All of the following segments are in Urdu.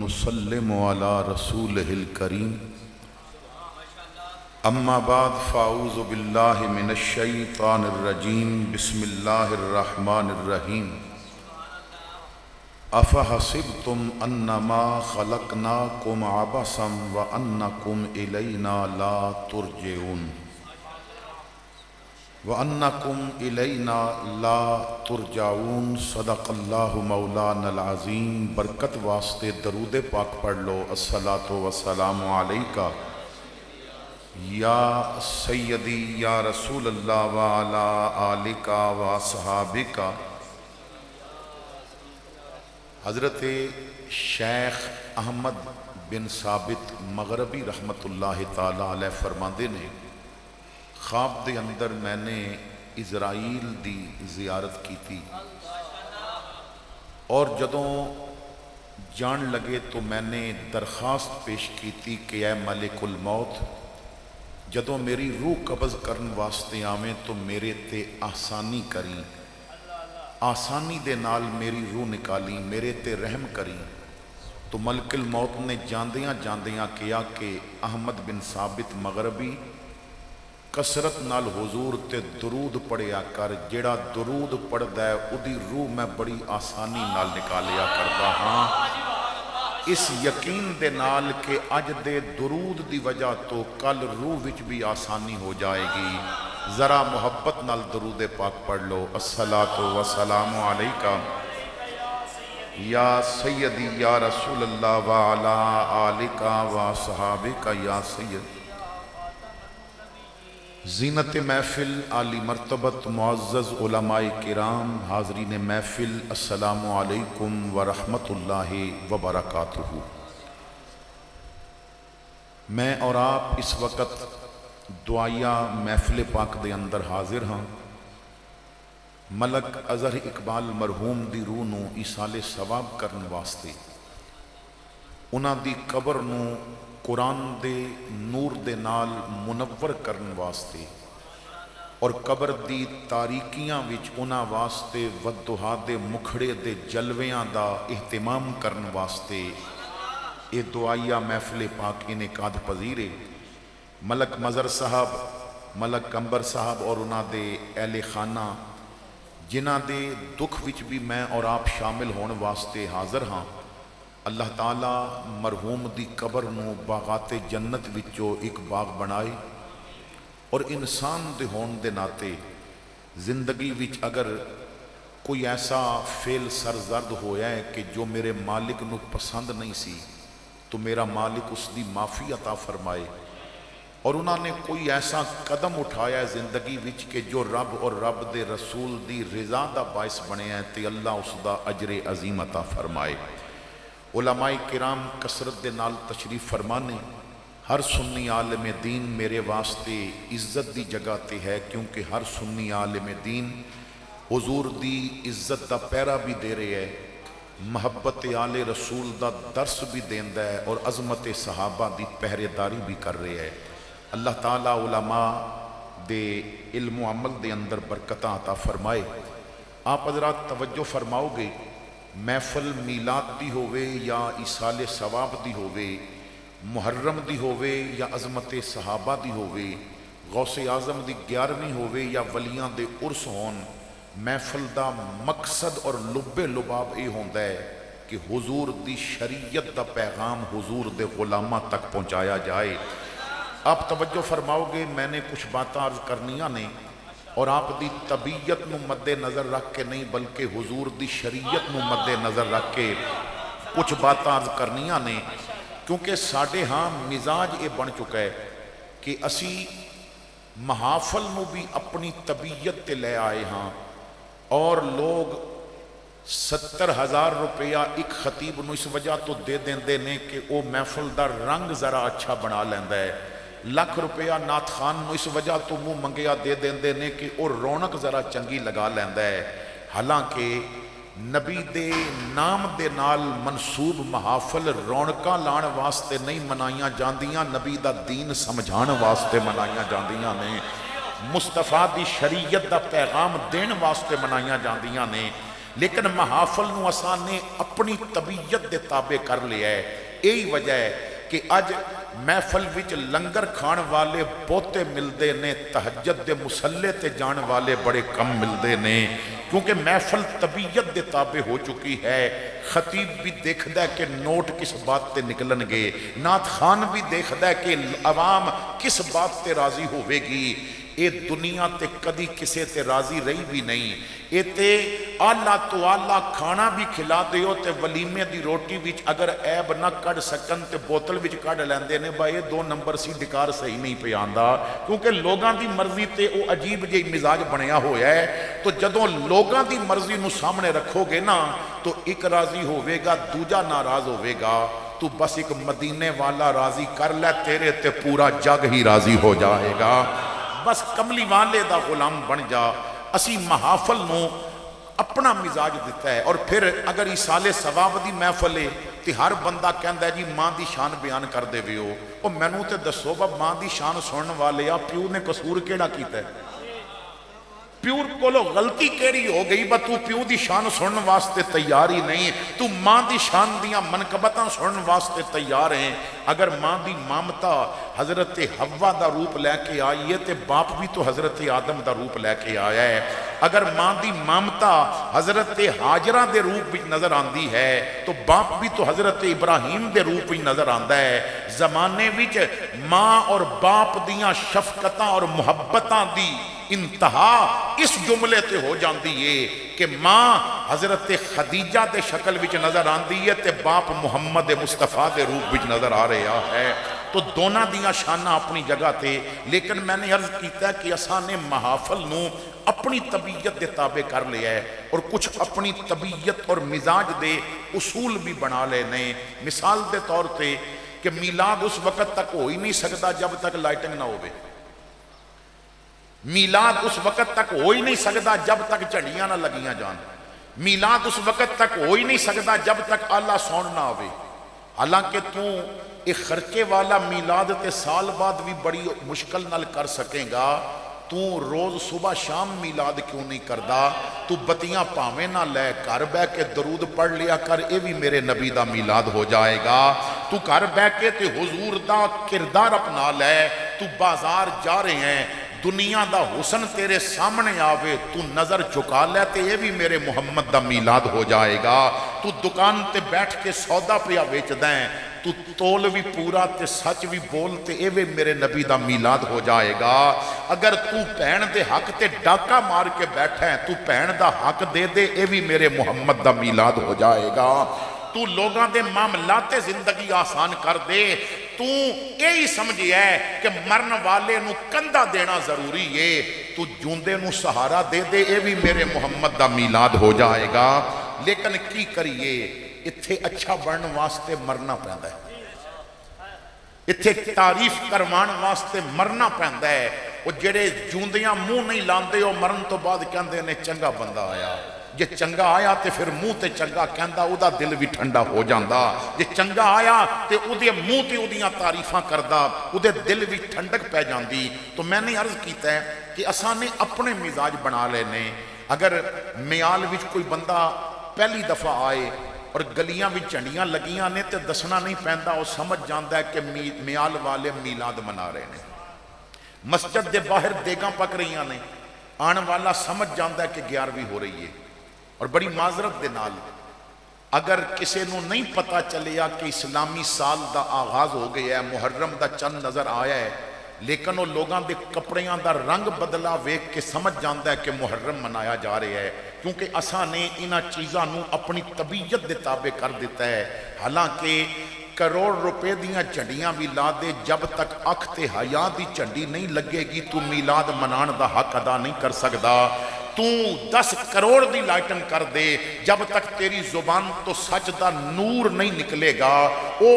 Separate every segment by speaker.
Speaker 1: نسلم علی رسولہ الکریم اما بعد فاعوذ باللہ من الشیطان الرجیم بسم اللہ الرحمن الرحیم افحسبتم انما خلقناکم عبثا وانکم الینا لا ترجعون وَأَنَّكُمْ إِلَيْنَا لَا تُرْجَعُونَ صدق اللہ مولانا العظیم۔ برکت واسطے درود پاک پڑھ لو۔ الصلاۃ والسلام علیکہ یا سیدی یا رسول اللہ وعلی آلکہ واصحابکہ۔ حضرت شیخ احمد بن ثابت مغربی رحمت اللہ تعالی علیہ فرماندے نے خواب دے اندر میں نے اسرائیل دی زیارت کی تھی، اور جدوں جان لگے تو میں نے درخواست پیش کی تھی کہ اے ملک الموت، جدوں میری روح قبض کرن واسطے آویں تو میرے تے آسانی کری، آسانی دے نال میری روح نکالی، میرے تے رحم کری۔ تو ملک الموت نے جاندیاں جاندیاں کیا کہ احمد بن ثابت مغربی کسرت نال حضور تے درود پڑھیا کر، جیڑا درود پڑھدا ہے اودی روح میں بڑی آسانی نال نکالیا کردا ہاں، اس یقین دے نال کہ اج دے درود دی وجہ تو کل روح وچ بھی آسانی ہو جائے گی۔ ذرا محبت نال درود پاک پڑھ لو۔ الصلاۃ والسلام علیکہ یا سیدی یا رسول اللہ وعلی آلکہ واصحابکہ یا سید۔ زینت محفل عالی مرتبت معزز علماء کرام، حاضرین محفل، السلام علیکم ورحمت اللہ وبرکاتہ۔ میں اور آپ اس وقت دعائیہ محفل پاک دے اندر حاضر ہاں۔ ملک اظہر اقبال مرحوم دی روح نو ایصال ثواب کرن واسطے، انہاں دی قبر نو قرآن دے نور دے نال منور کرن واسطے، اور قبر دی تاریکیاں وچ انہاں واسطے ودھا دے مکھڑے دے جلویاں دا اہتمام کرن واسطے اے دعائیہ محفل پاک انعقاد پذیرے۔ ملک مظہر صاحب، ملک انبر صاحب اور انہاں دے اہل خانہ جنہاں دے دکھ وچ بھی میں اور آپ شامل ہون واسطے حاضر ہاں، اللہ تعالیٰ مرحوم دی قبر نو باغات جنت وچوں ایک باغ بنائے، اور انسان دے ہون دے ناتے زندگی وچ اگر کوئی ایسا فعل سرزد ہویا ہے کہ جو میرے مالک نو پسند نہیں سی تو میرا مالک اس دی معافی عطا فرمائے، اور انہوں نے کوئی ایسا قدم اٹھایا ہے زندگی وچ کہ جو رب اور رب دے رسول دی رضا دا باعث بنے ہیں تے اللہ اس دا اجر عظیم عطا فرمائے۔ علماء کرام کثرت دے نال تشریف فرمانے، ہر سنی عالم دین میرے واسطے عزت دی جگہ تے ہے، کیونکہ ہر سنی عالم دین حضور دی عزت دا پیرا بھی دے رہے ہے، محبت آل رسول دا درس بھی دیندا ہے، اور عظمت صحابہ دی پہرے داری بھی کر رہے ہے۔ اللہ تعالیٰ علماء دے علم و عمل دے اندر برکتاں عطا فرمائے۔ آپ حضرات توجہ فرماؤ گے، محفل میلاد دی ہووے یا ایصال ثواب دی ہووے، محرم دی ہووے یا عظمت صحابہ دی ہووے، غوث اعظم دی 11ویں ہووے یا ولیاں دے عرس ہون، محفل دا مقصد اور لب لباب یہ ہوندا ہے کہ حضور دی شریعت دا پیغام حضور دے غلاماں تک پہنچایا جائے۔ آپ توجہ فرماؤ گے، میں نے کچھ باتیں عرض کرنیاں نے، اور آپ دی طبیعت نو مد نظر رکھ کے نہیں بلکہ حضور دی شریعت نو مد نظر رکھ کے کچھ باتیں عرض کرنیاں نے، کیونکہ ساڑھے ہاں مزاج یہ بن چکا ہے کہ اسی محافل نو بھی اپنی طبیعت تے لے آئے ہاں، اور لوگ 70,000 روپیہ ایک خطیب نو اس وجہ تو دے دیندے نے کہ وہ محفل دا رنگ ذرا اچھا بنا لیندا ہے، 1,00,000 روپیہ نعت خان نو اس وجہ تو منہ منگیا دے دیندے نے کہ وہ رونق ذرا چنگی لگا لیندا ہے۔ حالانکہ نبی دے نام دے نال منصوب محافل رونقاں لان واسطے نہیں منائیاں جاندیاں، نبی دا دین سمجھان واسطے منائیاں جاندیاں نے، مصطفیٰ دی شریعت دا پیغام دین واسطے منائیاں جاندیاں نے۔ لیکن محافل نو اساں نے اپنی طبیعت دے تابع کر لیا ہے. یہی وجہ ہے کہ اج محفل وچ لنگر کھان والے بہتے ملدے نے، تہجد دے مسلے تے جان والے بڑے کم ملدے نے، کیونکہ محفل طبیعت دے تابع ہو چکی ہے. خطیب بھی دیکھدا ہے کہ نوٹ کس بات تے نکلن گے، نعت خان بھی دیکھدا ہے کہ عوام کس بات تے راضی ہوے گی. اے دنیا تے کدی کسے تے راضی رہی بھی نہیں. اے تے آلہ تو آلہ کھانا بھی کھلا دیو تے ولیمے دی روٹی وچ اگر عیب نہ کڈ سکن تے بوتل وچ کڈ لیندے نے بھائی 2 نمبر سی ڈکار صحیح نہیں پہ آندا، کیونکہ لوگاں دی مرضی تے او عجیب جہی مزاج بنیا ہویا ہے. تو جدوں لوگاں دی مرضی نو سامنے رکھو گے نا تو ایک راضی ہوے گا دوجا ناراض ہوے گا. تو بس ایک مدینے والا راضی کر لے تیرے تے پورا جگ ہی راضی ہو جائے گا. بس کملی والے دا غلام بن جا. اسی محافل نو اپنا مزاج دیتا ہے. اور پھر اگر ایصال ثواب دی محفل ہے تو ہر بندہ کہندا ہے جی ماں دی شان بیان کر دے ویو. او مینوں تے دسو با ماں دی شان سنن والے آ پیو نے قصور کیڑا کیتا ہے؟ پیو کولو غلطی کیڑی ہو گئی با تو پیو دی شان سنن واسطے تیار ہی نہیں. تو ماں دی شان دیاں منقبتاں سنن واسطے تیار ہیں. اگر ماں دی مامتا حضرت حوا دا روپ لے کے آئی ہے تے باپ بھی تو حضرت آدم دا روپ لے کے آیا ہے. اگر ماں دی مامتا حضرت حاجرہ دے روپ بھی نظر آندی ہے تو باپ بھی تو حضرت ابراہیم دے روپ بھی نظر آندا ہے. زمانے وچ ماں اور باپ دیاں شفقتاں اور محبتاں دی انتہا اس جملے تے ہو جاندی ہے کہ ماں حضرت خدیجہ دے شکل وچ نظر آندی ہے تے باپ محمد مصطفیٰ دے روپ وچ نظر آ رہا ہے. تو دونوں دیاں شانہ اپنی جگہ تے. لیکن میں نے عرض کیتا ہے کہ اساں نے محافل نو اپنی طبیعت دے تابع کر لیا ہے اور کچھ اپنی طبیعت اور مزاج دے اصول بھی بنا لے نے. مثال دے طور تے کہ میلاد اس وقت تک ہو ہی نہیں سکتا جب تک لائٹنگ نہ ہوئے. میلاد اس وقت تک ہو ہی نہیں سکتا جب تک جھنڈیاں نہ لگیاں جان. میلاد اس وقت تک ہو ہی نہیں سکتا جب تک آلہ ساؤنڈ نہ آوے. حالانکہ تو ایک خرچے والا میلاد تے سال بعد بھی بڑی مشکل نال کر سکیں گا. تو روز صبح شام میلاد کیوں نہیں کردا؟ تو بتیاں پاویں نہ لے گھر بہ کے درود پڑھ لیا کر، اے بھی میرے نبی دا میلاد ہو جائے گا. تو گھر بہ کے تے حضور دا کردار اپنا لے. تو بازار جا رہے ہیں دنیا دا حسن تیرے سامنے آوے تو نظر جھکا لے تے یہ بھی میرے محمد دا میلاد ہو جائے گا. تو دکان تے بیٹھ کے سودا پیا بیچ دیں تو تول بھی پورا تے سچ بھی بول تے یہ بھی میرے نبی دا میلاد ہو جائے گا. اگر تو بہن دے حق تے ڈاکہ مار کے بیٹھا ہے تو بہن دا حق دے دے یہ بھی میرے محمد دا میلاد ہو جائے گا. تو لوگاں دے معاملات زندگی آسان کر دے. تو یہی سمجھے ہے کہ مرن والے نو کندھا دینا ضروری ہے، تو جوندے نو سہارا دے دے یہ بھی میرے محمد دا میلاد ہو جائے گا. لیکن کی کریے اتھے اچھا بڑھن واسطے مرنا پہندا ہے، اتھے تعریف کروان واسطے مرنا پہندا ہے. وہ جڑے جوندیاں منہ نہیں لاندے وہ مرن تو بعد کہندے نے چنگا بندہ آیا. جے چنگا آیا تے پھر منہ تے چنگا کہندا او دا دل بھی ٹھنڈا ہو جاندا. جے چنگا آیا تے او دے منہ تے او دیاں تعریفاں کردا او دے دل بھی ٹھنڈک پہ جاندی. تو میں نے عرض کیتا ہے کہ اساں نے اپنے مزاج بنا لے نے. اگر میال وچ کوئی بندہ پہلی دفعہ آئے اور گلیاں وچ جھنڈیاں لگیاں نے تے دسنا نہیں پیندا، وہ سمجھ جاندا ہے کہ میال والے میلاد منا رہے نے. مسجد دے باہر دیگاں پک رہیاں نے، آن والا سمجھ جاندا ہے کہ 11ویں ہو رہی ہے. اور بڑی معذرت دے نال اگر کسی نو نہیں پتا چلیا کہ اسلامی سال دا آغاز ہو گیا ہے، محرم دا چند نظر آیا ہے، لیکن وہ لوگاں دے کپڑیاں دا رنگ بدلا ویکھ کے سمجھ جاندا ہے کہ محرم منایا جا رہا ہے. کیونکہ اساں نے انہاں چیزاں نو اپنی طبیعت دے تابع کر دیتا ہے. حالانکہ کروڑ روپے دیاں جھنڈیاں بھی لا دے، جب تک اکھ تے حیا دی جھنڈی نہیں لگے گی تو میلاد منان دا حق ادا نہیں کر سکدا. تو 10 کروڑ دی لائٹن کر دے، جب تک تیری زبان تو سچ دا نور نہیں نکلے گا او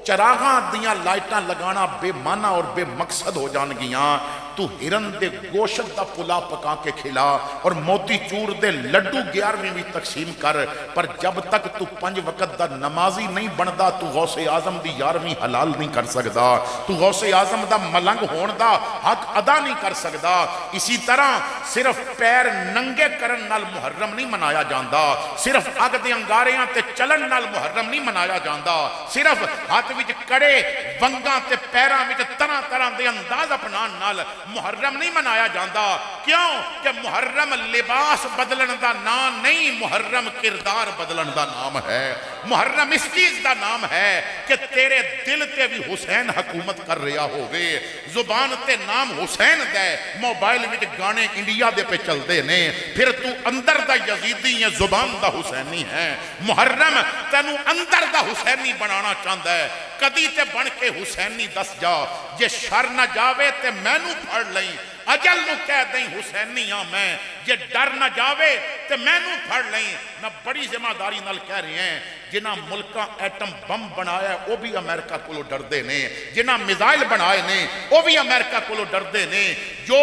Speaker 1: چراغاں دیاں لائٹاں لگانا بے معنی اور بے مقصد ہو جان گیاں. تو تو ہرن دے گوشت دا پلا پکا کے کھلا اور موتی چور دے لڈو 11ویں بھی تقسیم کر، پر جب تک تو 5 وقت دا نمازی نہیں بندا تو غوث اعظم دی 11ویں حلال نہیں کر سکدا، تو غوث اعظم دا ملنگ ہون دا حق ادا نہیں کر سکدا۔ اسی طرح صرف پیر ننگے کرن نال محرم نہیں منایا جاندا، صرف اگ دے انگاریاں تے چلن نال محرم نہیں منایا جاندا، صرف ہاتھ وچ کڑے ونگاں تے پیراں وچ طرح طرح دے انداز اپنان نال محرم نہیں منایا جاندا۔ کیوں کہ محرم لباس بدلن دا نام نہیں، محرم کردار بدلن دا نام ہے۔ محرم اس چیز دا نام ہے کہ تیرے دل تے بھی حسین حکومت کر رہا ہوگے، زبان تے نام حسین دے، موبائل وچ گانے انڈیا دے پہ چل دے نے، پھر تو اندر دا یزیدی ہے، زبان دا حسینی ہے۔ محرم تینو اندر دا حسینی بنانا چاہتا ہے، کدی تے بن کے حسینی دس جا، جے شر نہ جاوے تے مینوں پھڑ لئی، اجل نو کہہ دیں حسینی ہاں میں، جے ڈر نہ جاوے تے مینوں پھڑ لیں۔ نہ بڑی ذمہ داری نال کہہ رہے ہیں، جنہاں ملکاں ایٹم بم بنایا ہے وہ بھی امریکہ کو ڈر دے نے، جنہاں میزائل بنائے نے وہ بھی امریکہ کو ڈر دے نے، جو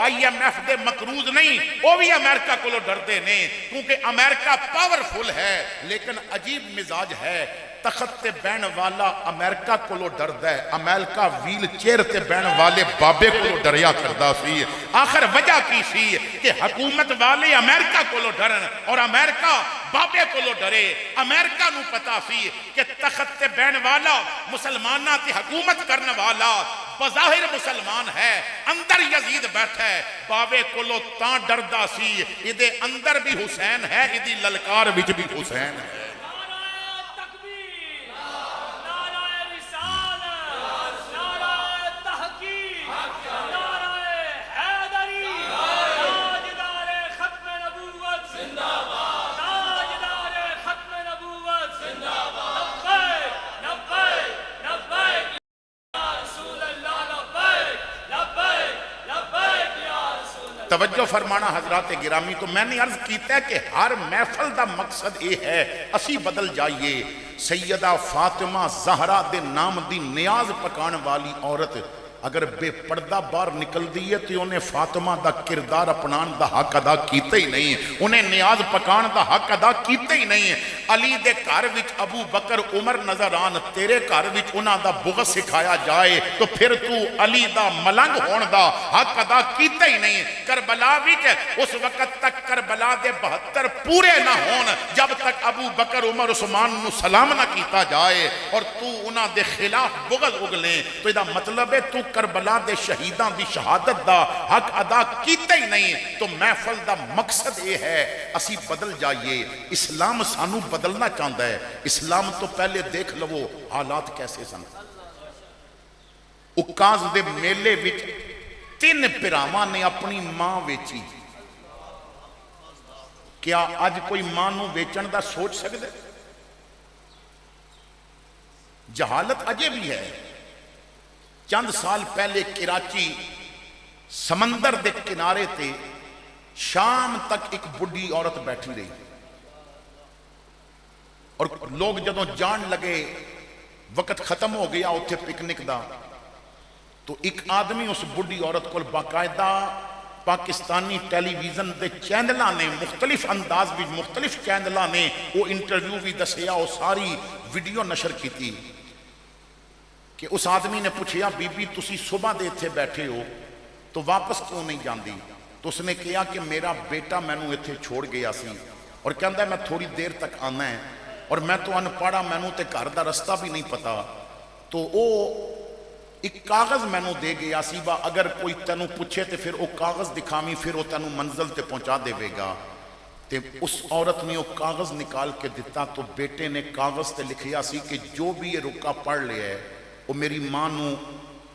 Speaker 1: IMF دے مقروض نہیں وہ بھی امریکہ کو ڈر دے نے، کیونکہ امریکہ پاورفل ہے لیکن عجیب مزاج ہے۔ تخت تے بین والا امریکہ کو ڈرد ہے، امریکہ ویل چیئر تے بین والے بابے کو ڈریا کردا سی۔ آخر وجہ کی سی کہ حکومت والے امریکہ کو ڈرن اور امریکہ بابے کو ڈرے۔ امریکہ نو پتا سی کہ تخت تے بین والا مسلمانہ تے حکومت کرنے والا بظاہر مسلمان ہے، اندر یزید بیٹھا ہے، بابے کو تاں ڈردا سی، ادھے اندر بھی حسین ہے، ادھی للکار وچ بھی حسین ہے۔ توجہ فرمانا حضرات گرامی، تو میں نے عرض کیتا ہے کہ ہر محفل دا مقصد یہ ہے اسی بدل جائیے۔ سیدہ فاطمہ زہرا دے نام دی نیاز پکان والی عورت اگر بے پردہ بار نکل دیئے تو انہیں فاطمہ دا کردار اپنان دا حق ادا کیتے ہی نہیں، انہیں نیاز پکان دا حق ادا کیتے ہی نہیں۔ علی دے گھر وچ ابو بکر عمر نظر آن، تیرے گھر وچ انہاں دا بغض سکھایا جائے تو پھر تو علی دا ملنگ ہون دا حق ادا کیتے ہی نہیں۔ کربلا وچ اس وقت تک کربلا دے 72 پورے نہ ہون جب تک ابو بکر عمر عثمان نو سلام نہ کیتا جائے، اور تو انہاں دے خلاف بغض اگلیں، تو یہ مطلب ہے تو کربلا دے شہیدان دی شہادت دا حق ادا کیتے ہی نہیں۔ تو محفل دا مقصد یہ ہے اسی بدل جائیے۔ اسلام سانو بدلنا چاہتا ہے۔ اسلام تو پہلے دیکھ لو حالات کیسے سن۔ اکاز دے میلے وچ 3 پراواں نے اپنی ماں ویچی۔ کیا اج کوئی ماں نو ویچن دا سوچ سکتے؟ جہالت اجے بھی ہے۔ چند سال پہلے کراچی سمندر دے کنارے تے شام تک ایک بڑھی عورت بیٹھی رہی، اور لوگ جدوں جان لگے وقت ختم ہو گیا اتھے پکنک دا، تو ایک آدمی اس بڑھی عورت کو باقاعدہ پاکستانی ٹیلی ویژن دے چینلاں نے مختلف انداز بھی مختلف چینلاں نے وہ انٹرویو بھی دسیا، وہ ساری ویڈیو نشر کی تھی کہ اس آدمی نے پوچھیا بی بی تسی صبح دے تھے بیٹھے ہو تو واپس کیوں نہیں جاندی؟ تو اس نے کہا کہ میرا بیٹا مینوں اتھے چھوڑ گیا سی اور کہندا ہے میں تھوڑی دیر تک آنا ہے، اور میں تو ان پڑھا، مینوں تے گھر دا رستہ بھی نہیں پتا، تو او ایک کاغذ مینوں دے گیا سی با اگر کوئی تینوں پوچھے تے پھر او کاغذ دکھاویں، پھر او تینوں منزل تے پہنچا دے گا۔ تے اس عورت نے وہ کاغذ نکال کے دیتا، تو بیٹے نے کاغذ تے لکھیا سی کہ جو بھی یہ رکا پڑھ لیا ہے وہ میری ماں نو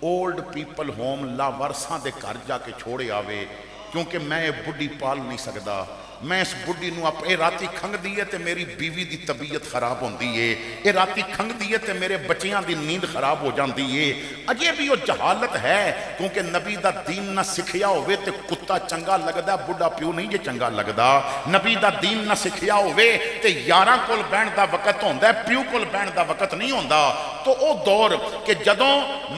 Speaker 1: اولڈ پیپل ہوم لا ورساں دے گھر جا کے چھوڑے آوے، کیونکہ میں یہ بڑھی پال نہیں سکدا، میں اس بڑھی نو اپنے راتی کھنگ دیئے تے میری بیوی دی طبیعت خراب ہوندی ہے، یہ راتی کھنگ دیئے تے میرے بچیاں دی نیند خراب ہو جاندی ہے۔ اجے بھی وہ جہالت ہے، کیونکہ نبی دا دین نہ سکھیا ہوئے تے کتا چنگا لگدا، بڑھا پیو نہیں جے چنگا لگدا۔ نبی دا دین نہ سکھیا ہوئے تے یاراں کول بہن دا وقت ہوندا ہے، پیو کول بہن دا وقت نہیں ہوندا۔ تو او دور کہ جدوں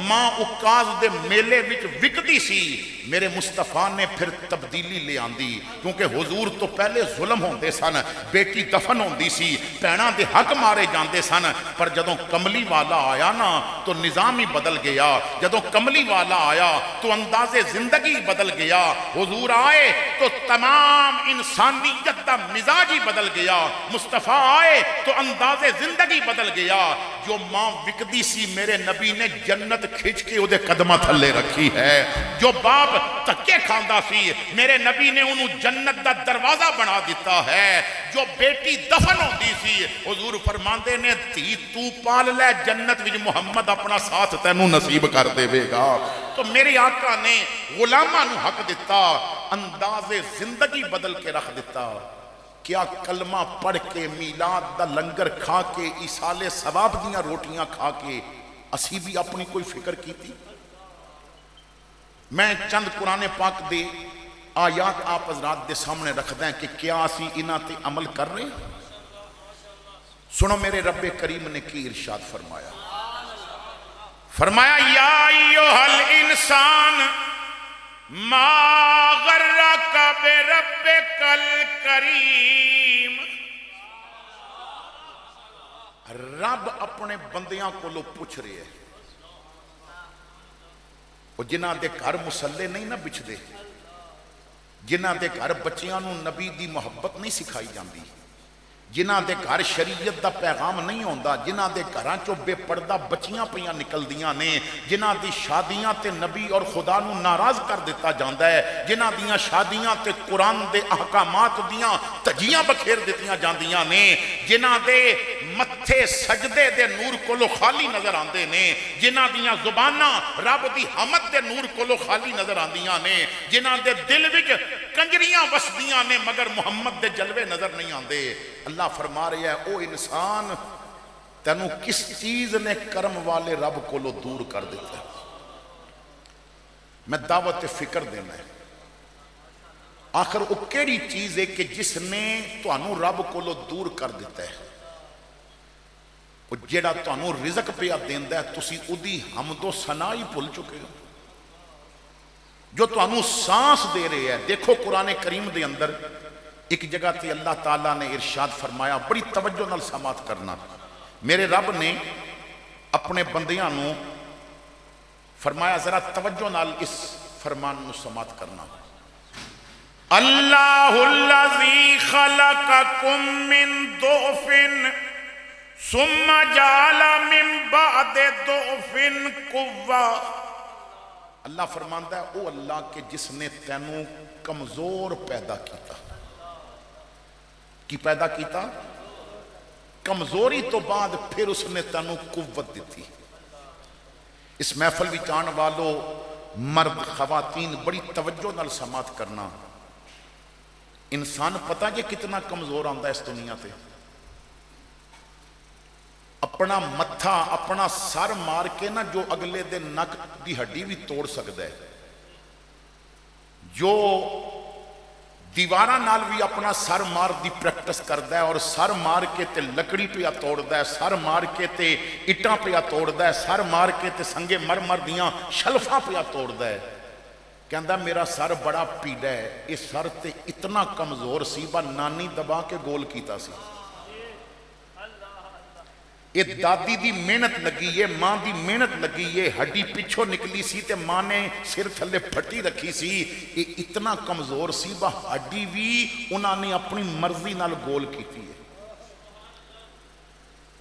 Speaker 1: ماں اکاز دے میلے وچ وکدی سی میرے مصطفیٰ نے پھر تبدیلی لے آندی کیونکہ حضور تو پہلے ظلم ہوندے سن بیٹی دفن ہوندی سی بھیناں دے حق مارے جاندے سن پر جدوں کملی والا آیا نا تو نظام ہی بدل گیا جدوں کملی والا آیا تو انداز زندگی بدل گیا حضور آئے تو تمام انسانیت دا مزاج ہی بدل گیا مصطفیٰ آئے تو انداز زندگی بدل گیا جو ماں وکدی سی میرے نبی نے جنت کھچ کے وہ دے قدمہ تھلے رکھی ہے جو باپ تکے کھاندا سی میرے نبی نے انہوں جنت دا دروازہ بنا دیتا ہے جو بیٹی دفن ہوندی سی حضور فرماندے نے تھی تو پال لے جنت وچ محمد اپنا ساتھ تینوں نصیب کر دے گا تو میرے آقا نے غلاماں نو حق دیتا انداز زندگی بدل کے رکھ دیتا کیا کلمہ پڑھ کے میلاد دا لنگر کھا کے ایصال ثواب دیاں روٹیاں کھا کے اسی بھی اپنی کوئی فکر کی تھی میں چند قرآن پاک دے آیات آپ حضرات دے سامنے رکھ دیں کہ کیا اسی انہاں تے عمل کر رہے ہیں سنو میرے رب کریم نے کی ارشاد فرمایا یا ایوہ الانسان ما غرک بربک الکریم رب اپنے بندیاں کو لو پوچھ رہے ہیں وہ جنہ دے گھر مسلے نہیں نہ بچھ دے جنہ دے گھر بچیاں نو نبی دی محبت نہیں سکھائی جاندی جنہ دے گھر شریعت دا پیغام نہیں ہوندا جنہ دے گھراں چو بے پردہ بچیاں پیاں نکل دیاں نے جنہ دی شادیاں تے نبی اور خدا نو ناراض کر دیتا جاندا ہے جنہ دیاں شادیاں تے قرآن دے احکامات دیاں تجیاں بکھیر دیتیاں جاندیاں نے جنہ دے متھے سجدے دے نور کولو خالی نظر آندے نے جنہ دیاں زباناں رب دی حمد دے نور کولو خالی نظر آندیاں نے جنہ دے دل وچ کنجریاں وسدیاں نے مگر محمد دے جلوے نظر نہیں آندے اللہ فرما رہے ہیں او انسان تینوں کس چیز نے کرم والے رب کو لو دور کر دیتا ہے میں دعوت فکر دینا ہے آخر وہ کیڑی چیز ہے کہ جس نے تانوں رب کو لو دور کر دیتا ہے وہ جیڑا تانوں رزق پیا دیندا ہے تسی اودی حمد و ثنا ہی بھول چکے ہو جو تانوں سانس دے رہے ہیں دیکھو قرآن کریم دے اندر ایک جگہ تے اللہ تعالیٰ نے ارشاد فرمایا بڑی توجہ نال سماعت کرنا میرے رب نے اپنے بندیاں نو فرمایا ذرا توجہ نال اس فرمان نو سماعت کرنا اللہ الذی خلقکم من ضعف ثم جعل من بعد ضعف قوہ اللہ فرماندا ہے او اللہ کہ جس نے تینوں کمزور پیدا کیتا کی پیدا کیتا کمزوری تو بعد پھر اس نے تینوں قوت دیتی اس محفل وچ آن والو مرد خواتین بڑی توجہ نال سماعت کرنا انسان پتہ کہ کتنا کمزور آندا ہے اس دنیا تے اپنا متھا اپنا سر مار کے نا جو اگلے دے نک دی ہڈی بھی توڑ سکتا ہے جو دیواراں نال بھی اپنا سر مار دی پریکٹس کردا ہے اور سر مار کے تے لکڑی پیا توڑدا ہے سر مار کے تے اٹاں پیا توڑدا ہے سر مار کے تے سنگے مرمر دیاں شلفاں پیا توڑدا ہے کہندا میرا سر بڑا پیڑا ہے اس سر تے اتنا کمزور سی با نانی دبا کے گول کیتا سی یہ دادی دی محنت لگی ہے ماں دی محنت لگی ہے ہڈی پچھو نکلی سی تے ماں نے سر تھلے پھٹی رکھی سی یہ اتنا کمزور سی با ہڈی بھی انہاں نے اپنی مرضی نال گول کیتی ہے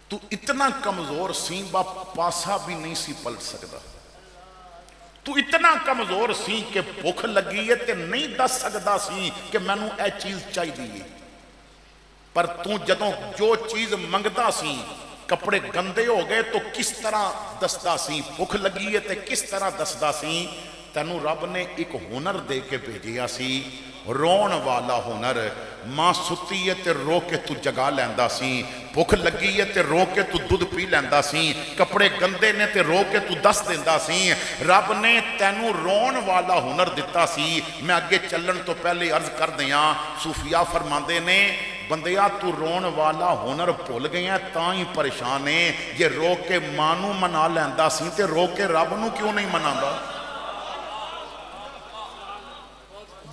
Speaker 1: تو اتنا کمزور سی با پاسا بھی نہیں سی پلٹ سکتا تو اتنا کمزور سی کہ بھوک لگی ہے تے نہیں دس سکتا سی کہ میں نو اے چیز چاہی دی پر تو جدوں جو چیز منگتا سی کپڑے گندے ہو گئے تو کس طرح دستا سی بھوک لگی ہے تے کس طرح دستا سی تینوں رب نے ایک ہنر دے کے بھیجیا سی رون والا ہنر ماں ستی ہے تے رو کے تو جگا لیندا سی بھوک لگی ہے تے رو کے تو دودھ پی لیندا سی کپڑے گندے نے تے رو کے تو دس دیندا سی رب نے تینوں رون والا ہنر دتا سی میں اگے چلن تو پہلے عرض کر دیاں صوفیاء فرماندے نے بندیا تو رون والا ہنر بھول گیا تاں ہی پریشان ہے. یہ رو کے ماں نو منا لیندا سی تے رو کے رب نو کیوں نہیں مناندا؟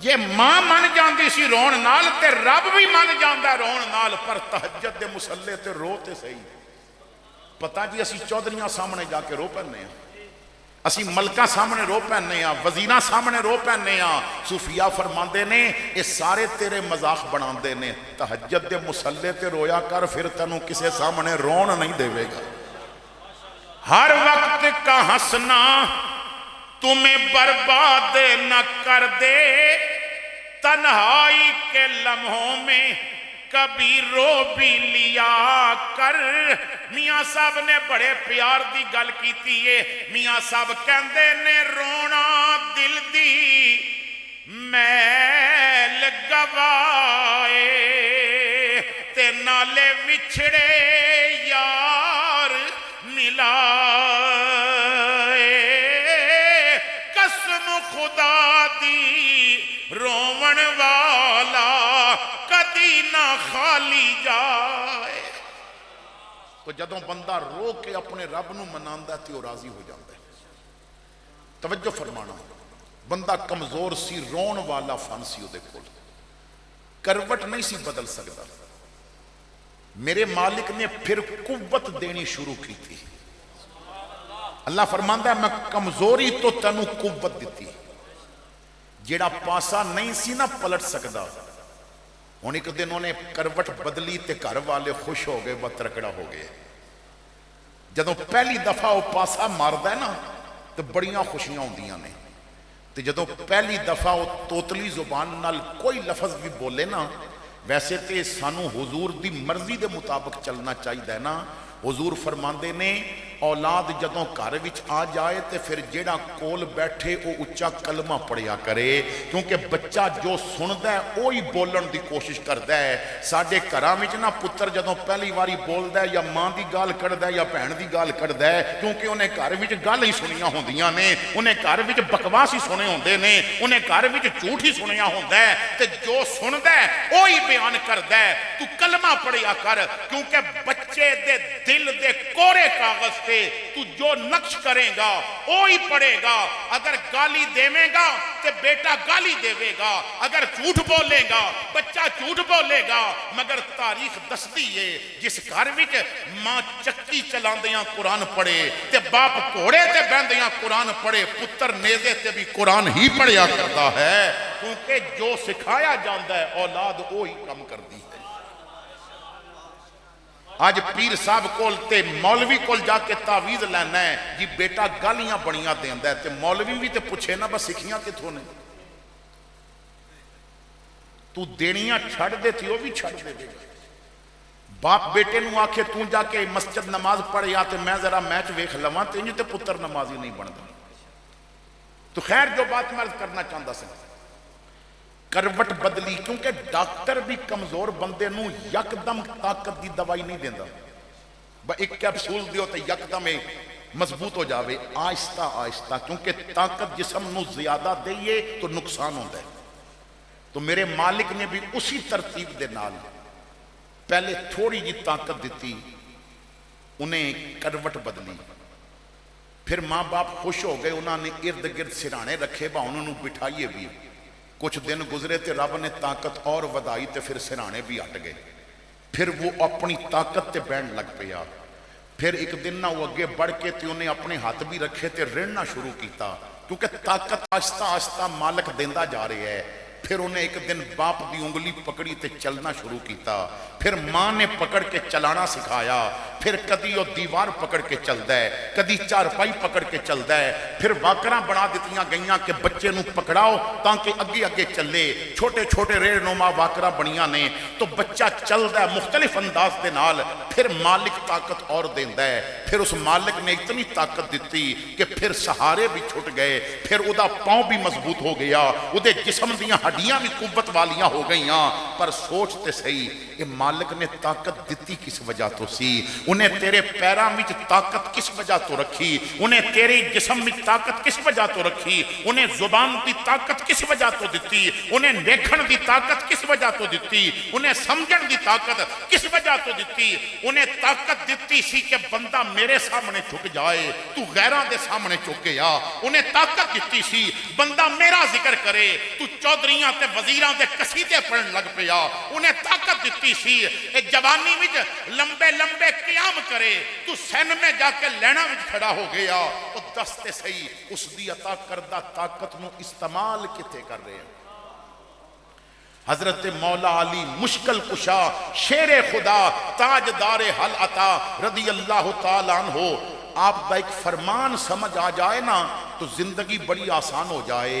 Speaker 1: یہ ماں من جاندی سی رون نال تے رب بھی من جاندا رون نال. پر تہجد دے مسلے تے رو تے صحیح. پتہ جی اسی چودھریاں سامنے جا کے رو پہنے ہیں, اسی ملکہ سامنے رو پہنے ہیں, وزیراں سامنے رو پہنے ہیں. صوفیاء فرماندے نے یہ سارے تیرے مذاق بناندے نے. تہجد دے مسلے تے رویا کر, پھر تینوں کسے سامنے رون نہیں دے گا. ہر وقت کا ہنسنا تمہیں برباد نہ کر دے, تنہائی کے لمحوں میں کبھی رو بھی لیا کر. میاں صاحب نے بڑے پیار دی گل کیتی ہے. میاں صاحب کہندے نے رونا دل دی میل گوائے, تے نالے وچھڑے یار ملائے. قسم خدا دی روون والا کدی نہ خالی جائے. تو جدوں بندہ رو کے اپنے رب نو مناندا تے وہ راضی ہو جاندا ہے. توجہ فرمانا, بندہ کمزور سی, رون والا فن سی اودے کول, کروٹ نہیں سی بدل سکتا. میرے مالک نے پھر قوت دینی شروع کی تھی. اللہ فرماندا ہے میں کمزوری تو تینوں قوت دیتی. جیڑا پاسا نہیں سی نہ پلٹ سکدا, ہن ایک دن انہیں کروٹ بدلی تے گھر والے خوش ہو گئے, بہت ترکڑا ہو گئے. جدوں پہلی دفعہ وہ پاسا ماردا ہے نا تو بڑیاں خوشیاں ہوندیاں نے. تے جدوں پہلی دفعہ وہ توتلی زبان نال کوئی لفظ بھی بولے نا, ویسے تے سانو حضور دی مرضی دے مطابق چلنا چاہیے نا. حضور فرماندے نے اولاد جدوں گھر وچ آ جائے تے پھر جیڑا کول بیٹھے او اچا کلمہ پڑھیا کرے, کیونکہ بچہ جو سندا ہے وہی بولن دی کوشش کردا ہے. ساڈے گھراں وچ نا پتر جدوں پہلی واری بولدا ہے یا ماں دی گال کڈدا ہے یا بہن دی گال کڈدا ہے, کیونکہ انہیں گھر وچ گل ہی سنیاں ہوندیاں نے, انہیں گھر وچ بکواس ہی سنے ہوندے نے, انہیں گھر وچ جھوٹ ہی سنیا ہوندا ہے. تے جو سندا ہے وہی بیان کردا ہے. تو کلمہ پڑھیا کر, کیونکہ بچے دے دل دے کورے کاغذ تے تو جو نقش کرے گا وہی پڑھے گا. اگر گالی دیوے گا تے بیٹا گالی دے گا, اگر جھوٹ بولے گا بچہ جھوٹ بولے گا. مگر تاریخ دستی ہے جس گھر وچ ماں چکی چلاندیاں قرآن پڑھے تے باپ گھوڑے تے بہندیاں قرآن پڑھے, پتر نیزے تے بھی قرآن ہی پڑھیا کرتا ہے. کیونکہ جو سکھایا جاندہ ہے اولاد وہی کم کردی ہے. آج پیر صاحب کول تے مولوی کول جا کے تعویذ لینا ہے جی بیٹا گالیاں بڑیاں دیندا ہے, تے مولوی بھی تے پوچھے نا بس سکھیاں کتھوں نے. تو دینیاں چھڑ دے تھی وہ بھی چھڑ دے گا. باپ بیٹے نو آکھے تو جا کے مسجد نماز پڑھ یا تے میں ذرا میچ ویکھ لواں, تے انج تے پتر نمازی نہیں بندا. تو خیر جو بات میں کرنا چاہتا سا, کروٹ بدلی, کیونکہ ڈاکٹر بھی کمزور بندے نو یکدم طاقت دی دوائی نہیں دیندا. ایک کیپسول دیو تے یکدم مضبوط ہو جاوے, آہستہ آہستہ, کیونکہ طاقت جسم نو زیادہ دئیے تو نقصان ہوتا ہے. تو میرے مالک نے بھی اسی ترتیب دے نال پہلے تھوڑی جی طاقت دیتی, انہیں کروٹ بدلی. پھر ماں باپ خوش ہو گئے, انہوں نے ارد گرد سرانے رکھے, با انہوں نے بٹھائیے بھی. کچھ دن گزرے تے رب نے طاقت اور ودائی تے پھر سرانے بھی ہٹ گئے. پھر وہ اپنی طاقت تے بینڈ لگ پیا. پھر ایک دن نہ وہ اگے بڑھ کے تے انہیں اپنے ہاتھ بھی رکھے تے رڑنا شروع کیتا, کیونکہ طاقت آہستہ آہستہ مالک دیندا جا رہے ہے. پھر انہیں ایک دن باپ دی انگلی پکڑی تے چلنا شروع کیتا. پھر ماں نے پکڑ کے چلانا سکھایا. پھر کدی وہ دیوار پکڑ کے چلدا ہے, کدی چارپائی پکڑ کے چلدا ہے. پھر واکراں بنا دتیاں گئیاں کہ بچے نو پکڑاؤ تاکہ اگے اگے چلے. چھوٹے چھوٹے ریڑ نما واکراں بنیاں نے, تو بچہ چلدا ہے مختلف انداز دے نال. پھر مالک طاقت اور دیندا ہے. پھر اس مالک نے اتنی طاقت دیتی کہ پھر سہارے بھی چھٹ گئے. پھر او دا پاؤں بھی مضبوط ہو گیا, او دے جسم دیاں ہڈیاں بھی قوت والیاں ہو گئیاں. پر سوچتے صحیح, یہ مالک مالک نے طاقت دیتی کس وجہ تو سی، انہیں تیرے پیراں وچ طاقت کس وجہ تو رکھی، انہیں تیرے جسم وچ طاقت کس وجہ تو رکھی، انہیں زبان دی طاقت کس وجہ تو دیتی، انہیں دیکھن دی طاقت کس وجہ تو دیتی، انہیں سمجھن دی طاقت کس وجہ تو دیتی، انہیں طاقت دیتی سی کہ بندہ میرے سامنے جھک جائے تو غیراں دے سامنے چکے آ، انہیں طاقت دیتی سی بندہ میرا ذکر کرے تو چودھریاں تے وزیراں دے قصیدے پڑھن لگ پیا، انہیں طاقت دیتی سی جوانی وچ لمبے لمبے قیام کرے تو سین میں جا کے لینا وچ کھڑا ہو گیا، وہ دستے صحیح اس دی عطا کردہ طاقت نو استعمال کتے کر رہے ہیں۔ حضرت مولا علی مشکل کشا شیر خدا تاجدار حل عطا رضی اللہ تعالیٰ عنہ، آپ دا ایک فرمان سمجھ آ جائے نا تو زندگی بڑی آسان ہو جائے۔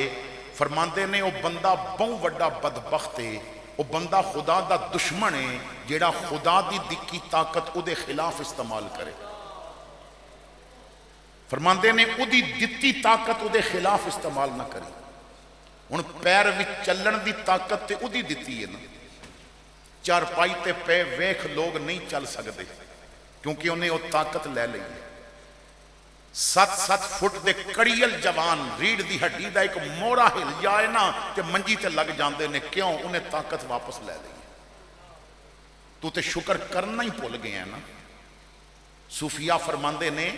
Speaker 1: فرماندے نے وہ بندہ بہت بڑا بدبخت ہے، وہ بندہ خدا دا دشمن ہے جیڑا خدا دی دکی طاقت او دے خلاف استعمال کرے۔ فرماندے نے او دی دتی طاقت او دے خلاف استعمال نہ کرے۔ ہن پیر وچ چلن دی طاقت تے او دی دتی ہے نا، چارپائی تے پے ویکھ لوگ نہیں چل سکدے کیونکہ انہیں وہ طاقت لے لئی ہے۔ 7 فٹ دے کڑیل جوان ریڑھ دی ہڈی دا ایک مورا ہل جائے نا تے منجی تے لگ جاندے نے، کیوں؟ انہیں طاقت واپس لے لئی۔ تو تے شکر کرنا ہی بھول گئے ہیں نا۔ صوفیاء فرماندے نے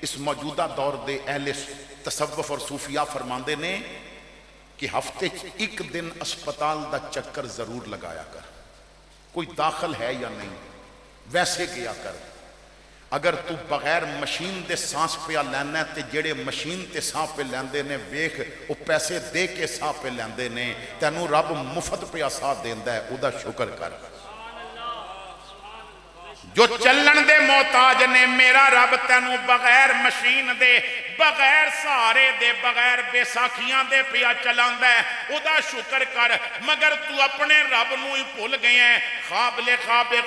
Speaker 1: اس موجودہ دور دے اہل تصوف اور صوفیاء فرماندے نے کہ ہفتے ایک دن اسپتال دا چکر ضرور لگایا کر، کوئی داخل ہے یا نہیں ویسے گیا کر۔ اگر تو بغیر مشین دے سانس پہ لینا ہے تے جڑے مشین تے سانس پہ لیندے نے ویکھ وہ پیسے دے کے سانس پہ لیندے نے، تینوں رب مفت پہ ساتھ دیندا ہے، او دا شکر کر۔ جو چلن دے محتاج نے میرا رب تینوں بغیر مشین دے، بغیر سہارے دے، بغیر بے ساکھیاں دے پیا چلاندا ہے، او دا شکر کر۔ مگر تو اپنے رب نو ہی بھول گئے ہیں، خواب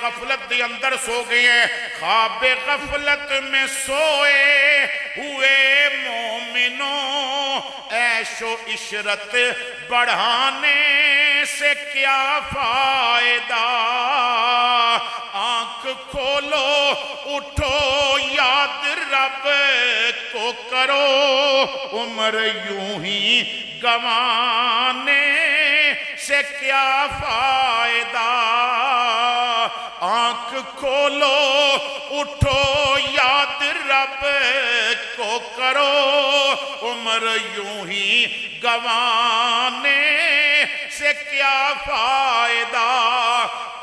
Speaker 1: غفلت دے اندر سو گئے ہیں۔ خواب غفلت میں سوئے ہوئے مومنوں، عیش و عشرت بڑھانے سے کیا فائدہ، آنکھ کھولو اٹھو یاد رب کو کرو، عمر یوں ہی گنوانے سے کیا فائدہ، آنکھ کھولو اٹھو یاد رب کو کرو، عمر یوں ہی گنوانے سے کیا فائدہ،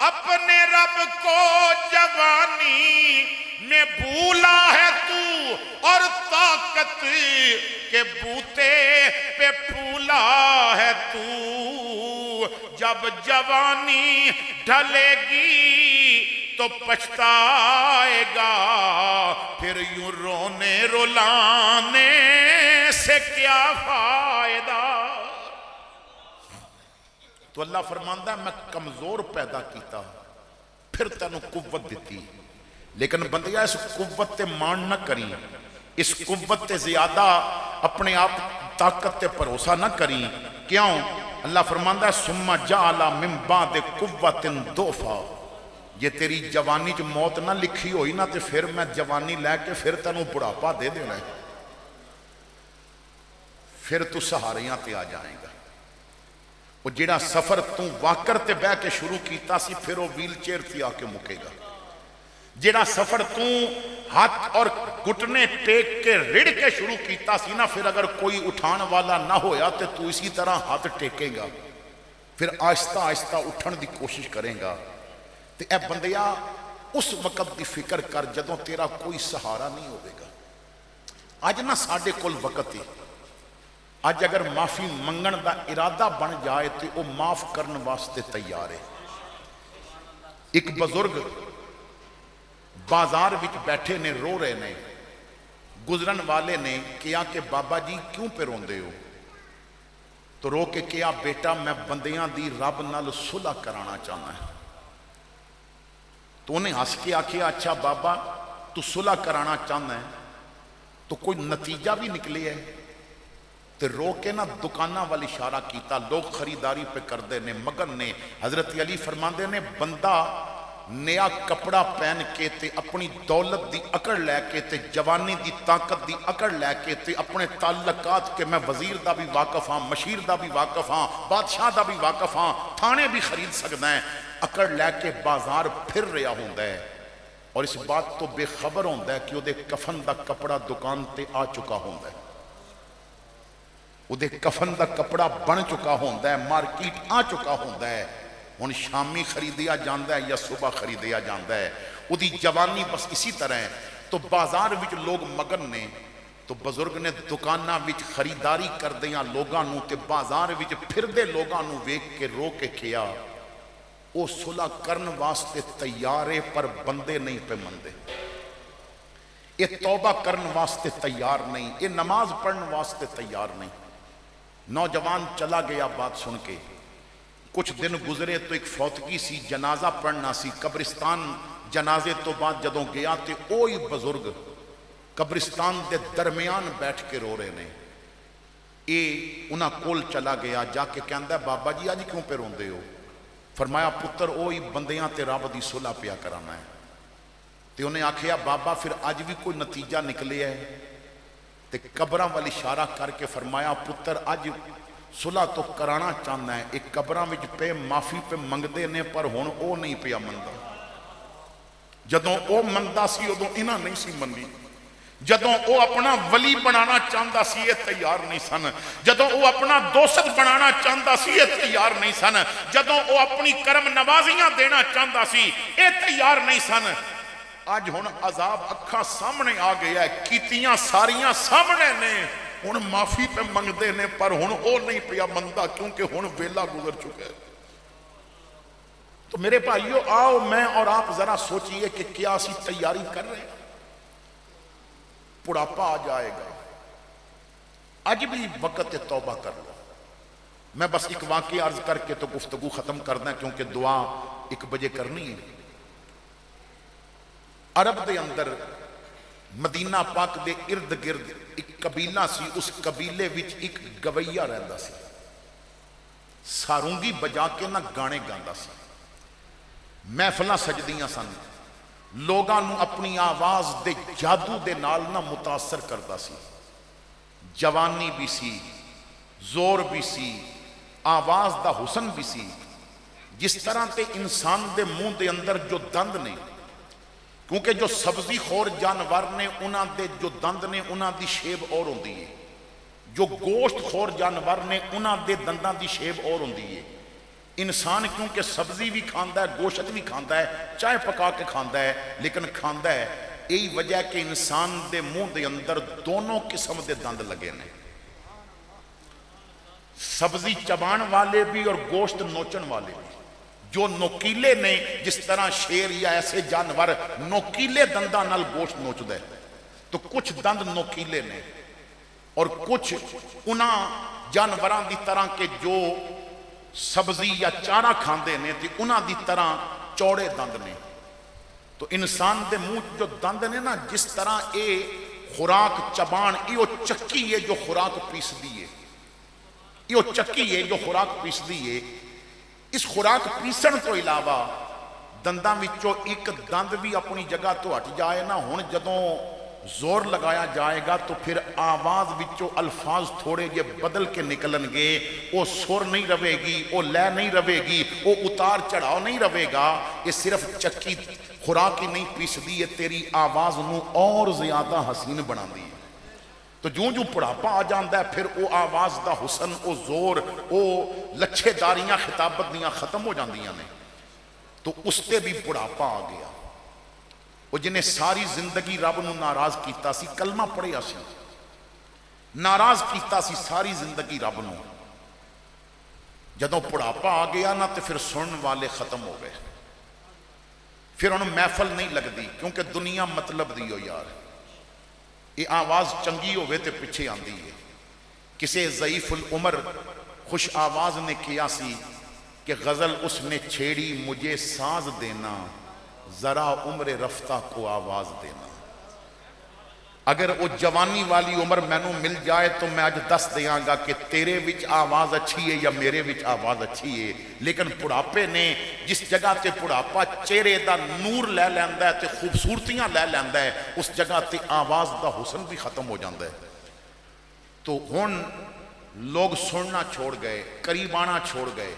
Speaker 1: اپنے رب کو جوانی میں بھولا ہے تو اور طاقت کے بوتے پہ پھولا ہے تو، جب جوانی ڈھلے گی تو پچھتائے گا، پھر یوں رونے رلانے سے کیا فائدہ۔ تو اللہ فرماندہ ہے میں کمزور پیدا کیتا پھر تینوں قوت دیتی، لیکن بندیا اس قوت تے مان نہ کریں، اس قوت تے زیادہ اپنے آپ طاقت تے بھروسہ نہ کریں۔ کیوں؟ اللہ فرماندہ ہے ثم جعل من بعد قوت ضعفا، یہ تیری جوانی جو موت نہ لکھی ہوئی نا تے پھر میں جوانی لے کے پھر تینوں بڑھاپا دے دینا ہے، پھر تو سہاریاں تے آ جائیں گا۔ وہ جڑا سفر تو واکر تے بہ کے شروع کیتا سی پھر وہ ویل چیئر تے آ کے مکے گا، جڑا سفر تو ہاتھ اور گھٹنے ٹیک کے رڑ کے شروع کیتا سی نا پھر اگر کوئی اٹھان والا نہ ہویا تو اسی طرح ہاتھ ٹیکے گا، پھر آہستہ آہستہ اٹھن دی کوشش کرے گا۔ تے اے بندیا اس وقت دی فکر کر جدوں تیرا کوئی سہارا نہیں ہوئے گا۔ آج نہ ساڈے کول وقت ہے، آج اگر معافی منگن دا ارادہ بن جائے تو وہ معاف کرن واسطے تیار ہے۔ ایک بزرگ بازار وچ بیٹھے نے رو رہے نے، گزرن والے نے کیا کہ بابا جی کیوں پہ روندے ہو؟ تو رو کے کیا بیٹا میں بندیاں دی رب نال صلح کرانا چاہنا ہے۔ تو انہیں ہنس کے آکھیا اچھا بابا تو صلح کرانا چاہنا ہے تو کوئی نتیجہ بھی نکلے ہے؟ تو رو کے نا دکانہ والی اشارہ کیتا، لوگ خریداری پہ کردے نے مگن نے۔ حضرت علی فرماندے نے بندہ نیا کپڑا پہن کے تے اپنی دولت دی اکڑ لے کے تے جوانی دی طاقت دی اکڑ لے کے تے اپنے تعلقات کے میں وزیر دا بھی واقف ہاں، مشیر دا بھی واقف ہاں، بادشاہ دا بھی واقف ہاں، تھانے بھی خرید سکتا ہے، اکڑ لے کے بازار پھر رہا ہوندا ہے اور اس بات تو بے خبر ہوندا ہے کہ وہ دے کفن دا کپڑا دکان تے آ چکا ہوندا ہے، وہ دے کفن دا کپڑا بن چکا ہوندا ہے، مارکیٹ آ چکا ہوندا ہے، ہن شامی خریدیا جاندا ہے یا صبح خریدیا جاندا ہے، وہ دی جوانی بس اسی طرح ہے۔ تو بازار وچ لوگ مگن نے تو بزرگ نے دکاناں وچ خریداری کردیاں لوگاں نو تے بازار وچ پھردے لوگاں نو ویکھ کے رو کے کیا او صلح کرن واسطے تیار ہے پر بندے نہیں پہ مندے، یہ توبہ کرن واسطے تیار نہیں، یہ نماز پڑھن واسطے تیار نہیں۔ نوجوان چلا گیا بات سن کے، کچھ دن گزرے تو ایک فوتگی سی، جنازہ پڑھنا سی، قبرستان جنازے تو بعد جدوں گیا تے اوہی بزرگ قبرستان دے درمیان بیٹھ کے رو رہے نے، اے انہاں کول چلا گیا، جا کے کہندا ہے بابا جی آج کیوں پہ روندے ہو؟ فرمایا پتر اوہی بندیاں تے رب دی صلح پیا کرانا ہے۔ تے انہیں آکھیا بابا پھر آج بھی کوئی نتیجہ نکلے ہے؟ تے قبراں والی اشارہ کر کے فرمایا پتر آج صلح تو کرانا چاہنا ہے، ایک قبراں وچ پہ معافی پہ منگدے نے پر ہن او نہیں پیا مندا، جدوں او مندا سی ادوں انہاں نہیں سی منی، جدوں او اپنا ولی بنانا چاہندا سی یہ تیار نہیں سن، جدوں او اپنا دوست بنانا چاہندا سی یہ تیار نہیں سن، جدوں او اپنی کرم نوازیاں دینا چاہندا سی یہ تیار نہیں سن۔ آج ہن عذاب اکھاں سامنے آ گیا ہے، کیتیاں ساریاں سامنے نے، ہن معافی پہ منگدے نے پر ہن او نہیں پیا مندا کیونکہ ہن ویلا گزر چکا ہے۔ تو میرے بھائیو آؤ میں اور آپ ذرا سوچئے کہ کیا اسی تیاری کر رہے ہیں؟ بڑھاپا آ جائے گا، آج بھی وقت توبہ کر لو۔ میں بس ایک واقعہ عرض کر کے تو گفتگو ختم کرنا ہے کیونکہ دعا 1 بجے کرنی ہے۔ عرب دے اندر مدینہ پاک دے ارد گرد ایک قبیلہ سی، اس قبیلے وچ ایک گویہ رہندا سی، سارونگی بجا کے نہ گانے گاندا سی، محفلاں سجدیاں سن، لوگاں نو اپنی آواز دے جادو دے نال نہ متاثر کردا سی، جوانی بھی سی، زور بھی سی، آواز دا حسن بھی سی، جس طرح تے انسان دے منہ دے اندر جو دند نے، کیونکہ جو سبزی خور جانور نے انہاں دے جو دند نے انہاں دی شیب اور ہوندی ہے، جو گوشت خور جانور نے انہاں دے دنداں دی شیب اور ہوندی ہے۔ انسان کیونکہ سبزی بھی کھاندا ہے، گوشت بھی کھاندا ہے، چائے پکا کے کھاندا ہے، لیکن کھاندا ہے یہی وجہ ہے کہ انسان دے منہ دے اندر دونوں قسم دے دند لگے نے، سبزی چبان والے بھی اور گوشت نوچن والے بھی، جو نوکیلے نے جس طرح شیر یا ایسے جانور نوکیلے دنداں نال گوشت نوچدا ہے، تو کچھ دند نوکیلے نے اور کچھ انہاں جانوراں دی طرح کے جو سبزی یا چارہ کھاندے نے تے انہاں دی طرح چوڑے دند نے۔ تو انسان دے منہ جو دند نے نا جس طرح اے خوراک چبان ایو چکی ہے جو خوراک پیس دیئے، ایو چکی ہے جو خوراک پیس دیئے، اس خوراک پیسن تو علاوہ دنداں وچوں ایک دند بھی اپنی جگہ تو ہٹ جائے نا، ہن جدوں زور لگایا جائے گا تو پھر آواز وچوں الفاظ تھوڑے یہ بدل کے نکلن گے، وہ سر نہیں رہے گی، وہ لے نہیں رہے گی، وہ اتار چڑھاؤ نہیں رہے گا، یہ صرف چکی خوراک ہی نہیں پیس دی ہے، تیری آواز نو اور زیادہ حسین بنا دی ہے۔ تو جوں جو بڑھاپا آ جاندا ہے پھر وہ آواز دا حسن، وہ زور، وہ لچھے داریاں خطابت دیاں ختم ہو جاندیاں نے۔ تو اس تے بھی بڑھاپا آ گیا، وہ جنہیں ساری زندگی رب نو ناراض کیتا سی، کلمہ پڑھیا سی، ناراض کیتا سی ساری زندگی رب نو، جدوں بڑھاپا آ گیا نا تو پھر سنن والے ختم ہو گئے، پھر انہوں محفل نہیں لگدی کیونکہ دنیا مطلب دیو یار، یہ آواز چنگی ہوئے تے پیچھے آندی ہے۔ کسے ضعیف العمر خوش آواز نے کیا سی کہ غزل اس نے چھیڑی مجھے ساز دینا، ذرا عمر رفتہ کو آواز دینا۔ اگر وہ جوانی والی عمر مینوں مل جائے تو میں اج دس دیاں گا کہ تیرے وچ آواز اچھی ہے یا میرے وچ آواز اچھی ہے، لیکن بڑھاپے نے جس جگہ تے بڑھاپا چہرے دا نور لے لیندا ہے تے خوبصورتیاں لے لیندا ہے، اس جگہ تے آواز دا حسن بھی ختم ہو جاندا ہے۔ تو ہن لوگ سننا چھوڑ گئے، قریب آنا چھوڑ گئے،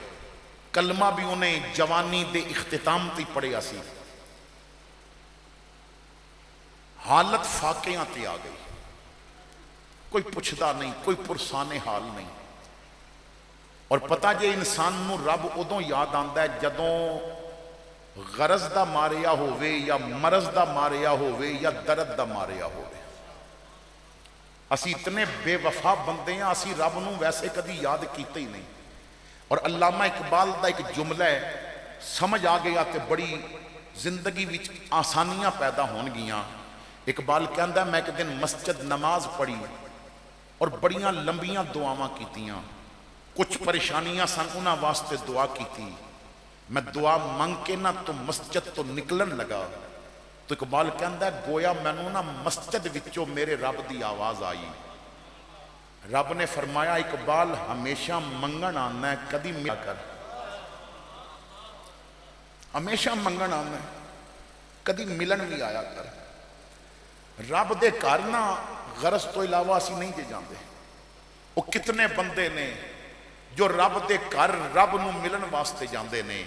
Speaker 1: کلمہ بھی انہیں جوانی دے اختتام تے پڑھیا سی، حالت فاقیاں تے آ گئی، کوئی پوچھدا نہیں، کوئی پرسان حال نہیں۔ اور پتہ جے انسان نو رب ادوں یاد آندا ہے جدوں غرض دا ماریا ہووے یا مرض دا ماریا ہووے یا درد دا ماریا ہووے۔ اسی اتنے بے وفا بندے ہیں، اسی رب نو ویسے کدی یاد کیتے ہی نہیں۔ اور علامہ اقبال دا ایک جملہ ہے، سمجھ آ گیا تے بڑی زندگی وچ آسانیاں پیدا ہون گیاں۔ اقبال کہندا ہے میں ایک دن مسجد نماز پڑھی اور بڑیاں لمبیاں دعاواں کیتیاں، کچھ پریشانیاں سن انہاں واسطے دعا کیتی، میں دعا منگ کے نہ تو مسجد تو نکلن لگا تو اقبال کہندا ہے گویا مینوں نہ مسجد وچوں میرے رب دی آواز آئی۔ رب نے فرمایا اقبال ہمیشہ منگن آنا ہے، کدی مل کر، ہمیشہ منگن آنا ہے، کدی ملن بھی آیا کر۔ رب دے گھر نہ غرض تو علاوہ اسی نہیں دے جاندے۔ وہ کتنے بندے نے جو رب دے گھر رب نو ملن واسطے جاندے نے۔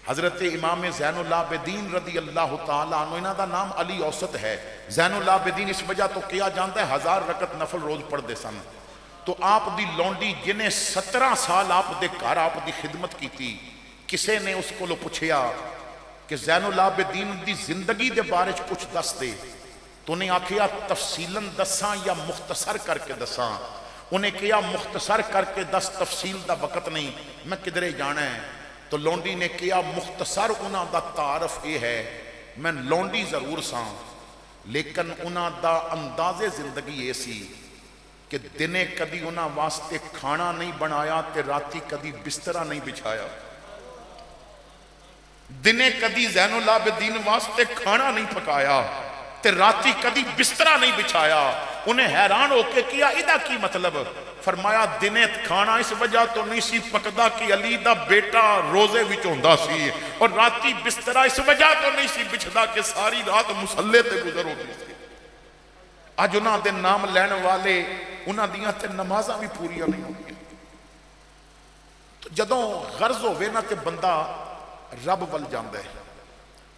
Speaker 1: حضرت امام زین العابدین رضی اللہ تعالیٰ عنہ، انہاں دا نام علی اوسط ہے، زین العابدین اس وجہ تو کیا جانتا ہے 1000 رکعت نفل روز پڑھ دے سن۔ تو آپ دی لونڈی جنہیں 17 سال آپ دے گھر آپ دی خدمت کی تھی، کسے نے اس کو لو پوچھیا کہ زین العابدین دی زندگی دے بارے کچھ دس دے، تو انہیں آکھیا تفصیلاً دساں یا مختصر کر کے دساں؟ انہیں کہا مختصر کر کے دس، تفصیل دا وقت نہیں، میں کدھرے جانا ہے؟ تو لونڈی نے کہا مختصر انہاں دا تعارف یہ ہے، میں لونڈی ضرور ساں لیکن انہاں دا انداز زندگی یہ سی کہ دنے کدی انہاں واسطے کھانا نہیں بنایا تے راتی کدی بسترہ نہیں بچھایا۔ دنے کدی زین العابدین واسطے کھانا نہیں پکایا تے راتی کدی بسترہ نہیں بچھایا۔ انہیں حیران ہو کے کیا ادا کی مطلب؟ فرمایا دنے کھانا اس وجہ تو نہیں سی پکدا کہ علی دا بیٹا روزے وچ ہوندا سی، اور راتی بسترہ اس وجہ تو نہیں سی بچھدا کہ ساری رات مصلے تے گزر ہوتی سی۔ اج انہاں دے نام لین والے انہاں دیاں تے نمازاں بھی پوریاں نہیں ہوندیاں۔ تو جدوں غرض ہووے نا تے بندہ رب ول جاندا ہے،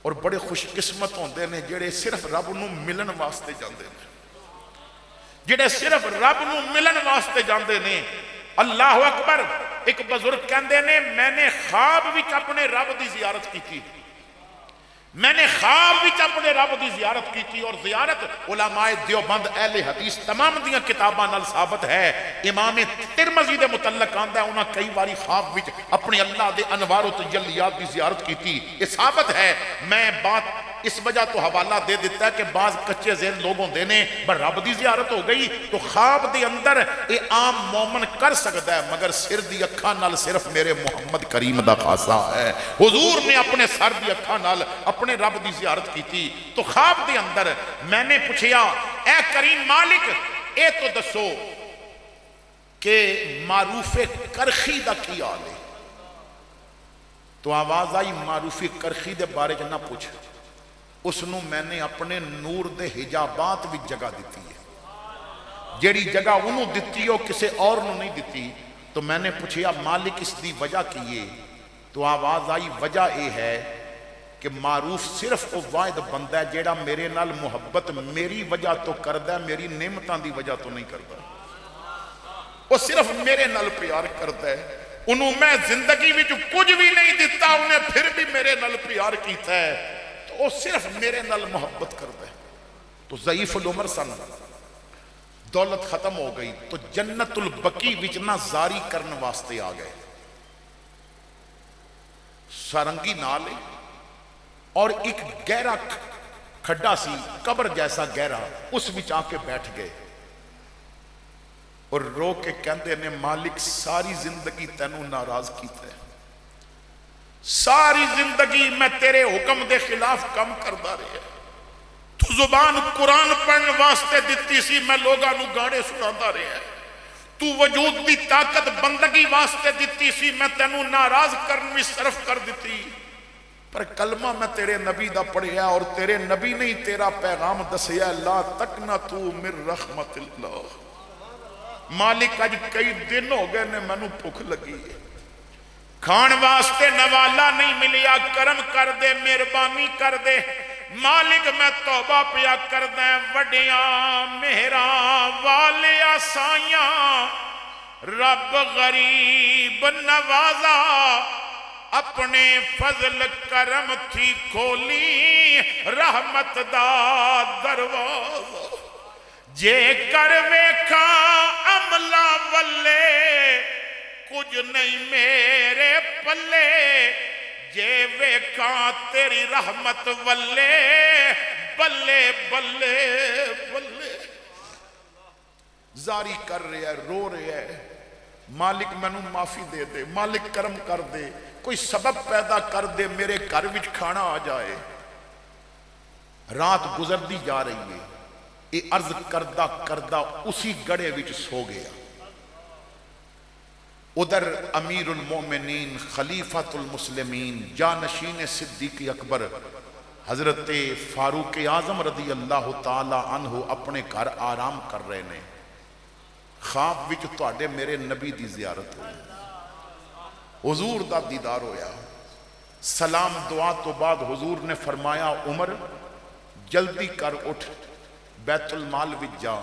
Speaker 1: اور بڑے خوش قسمت ہوندے نے جڑے صرف رب نو ملن واسطے جاندے نے، جڑے صرف رب نو ملن واسطے جاندے نے۔ اللہ اکبر! ایک بزرگ کہندے نے میں نے خواب وچ اپنے رب دی زیارت کی تھی، میں نے خواب وچ اپنے رب دی زیارت کی تھی، اور زیارت علماء دیوبند اہل حدیث تمام دیاں کتاباں نال ثابت ہے۔ امام ترمذی دے متعلق آندا ہے انہاں کئی باری خواب وچ اپنے اللہ دے انوار و تجلیات دی زیارت کی تھی۔ یہ ثابت ہے۔ میں بات اس وجہ تو حوالہ دے دیتا ہے کہ بعض کچے ذہن لوگوں دینے بر رب دی زیارت ہو گئی تو خواب دی اندر اے عام مومن کر سکتا ہے، مگر سر دی اکھاں نال صرف میرے محمد کریم دا خاصا ہے۔ حضور نے اپنے سر دی اکھاں نال اپنے رب دی زیارت کی تھی۔ تو خواب دی اندر میں نے پوچھیا اے کریم مالک اے تو دسو کہ معروف کرخی دا کی حال ہے؟ تو آواز آئی معروف کرخی دے بارے نہ پوچھ، اس نو میں نے اپنے نور دے حجابات بھی جگہ دیتی ہے، جیڑی جگہ انہوں دیتی ہو کسے اور نو نہیں دیتی۔ تو میں نے پوچھیا مالک اس دی وجہ کیے؟ تو آواز آئی وجہ اے ہے کہ معروف صرف وہ واحد بندہ ہے جیڑا میرے نال محبت میری وجہ تو کردہ ہے، میری نعمتاں دی وجہ تو نہیں کردہ۔ وہ صرف میرے نال پیار کردہ ہے، انہوں میں زندگی میں جو کچھ بھی نہیں دیتا انہیں پھر بھی میرے نال پیار کیتا ہے، تو وہ صرف میرے نال محبت کردہ ہے۔ تو ضعیف العمر سن، دولت ختم ہو گئی، تو جنت البقیع وچ نہ زاری کرن واسطے آ گئے، سارنگی نال اور ایک گہرا کھڈا سی قبر جیسا گہرا، اس وچ آ کے بیٹھ گئے اور رو کے کہندے نے مالک ساری زندگی تینوں ناراض کیتا ہے، ساری زندگی میں تیرے حکم دے خلاف کم کردا رہا، تو زبان قرآن پڑھن واسطے دیتی سی، میں لوگاں نو گانے سناتا رہا ہے۔ تو وجود دی طاقت بندگی واسطے دیتی سی، میں تینوں ناراض کرن بھی صرف کر دیتی، پر کلمہ میں تیرے نبی دا پڑھیا اور تیرے نبی نے ہی تیرا پیغام دسیا، لا تقنطوا من رحمت اللہ۔ مالک اج کئی دن ہو گئے نے مینوں بھوک لگی ہے، کھان واسطے نوالا نہیں ملیا، کرم کر دے، مہربانی کر دے مالک، میں توبہ پیا کر دیں، وڈیاں مہراں والیا سائیاں، رب غریب نوازا، اپنے فضل کرم تھی کھولی رحمت دا دروازہ، جے کر ویکھا عملہ ولے کچھ نہیں میرے پلے، جے ویکھاں تیری رحمت ولے بلے بلے بلے۔ زاری کر رہے ہے، رو رہے ہے، مالک مینوں معافی دے دے، مالک کرم کر دے، کوئی سبب پیدا کر دے، میرے گھر وچ کھانا آ جائے۔ رات گزردی جا رہی ہے، یہ عرض کردہ کردہ اسی گڑے وچ سو گیا۔ ادھر امیر المومنین خلیفۃ المسلمین جانشین صدیق اکبر حضرت فاروق اعظم رضی اللہ تعالی عنہ اپنے گھر آرام کر رہے نے، خواب وچ تواڈے میرے نبی دی زیارت ہوئی، حضور دا دیدار ہویا۔ سلام دعا تو بعد حضور نے فرمایا، عمر جلدی کر اٹھ، بیت المال وچ جا،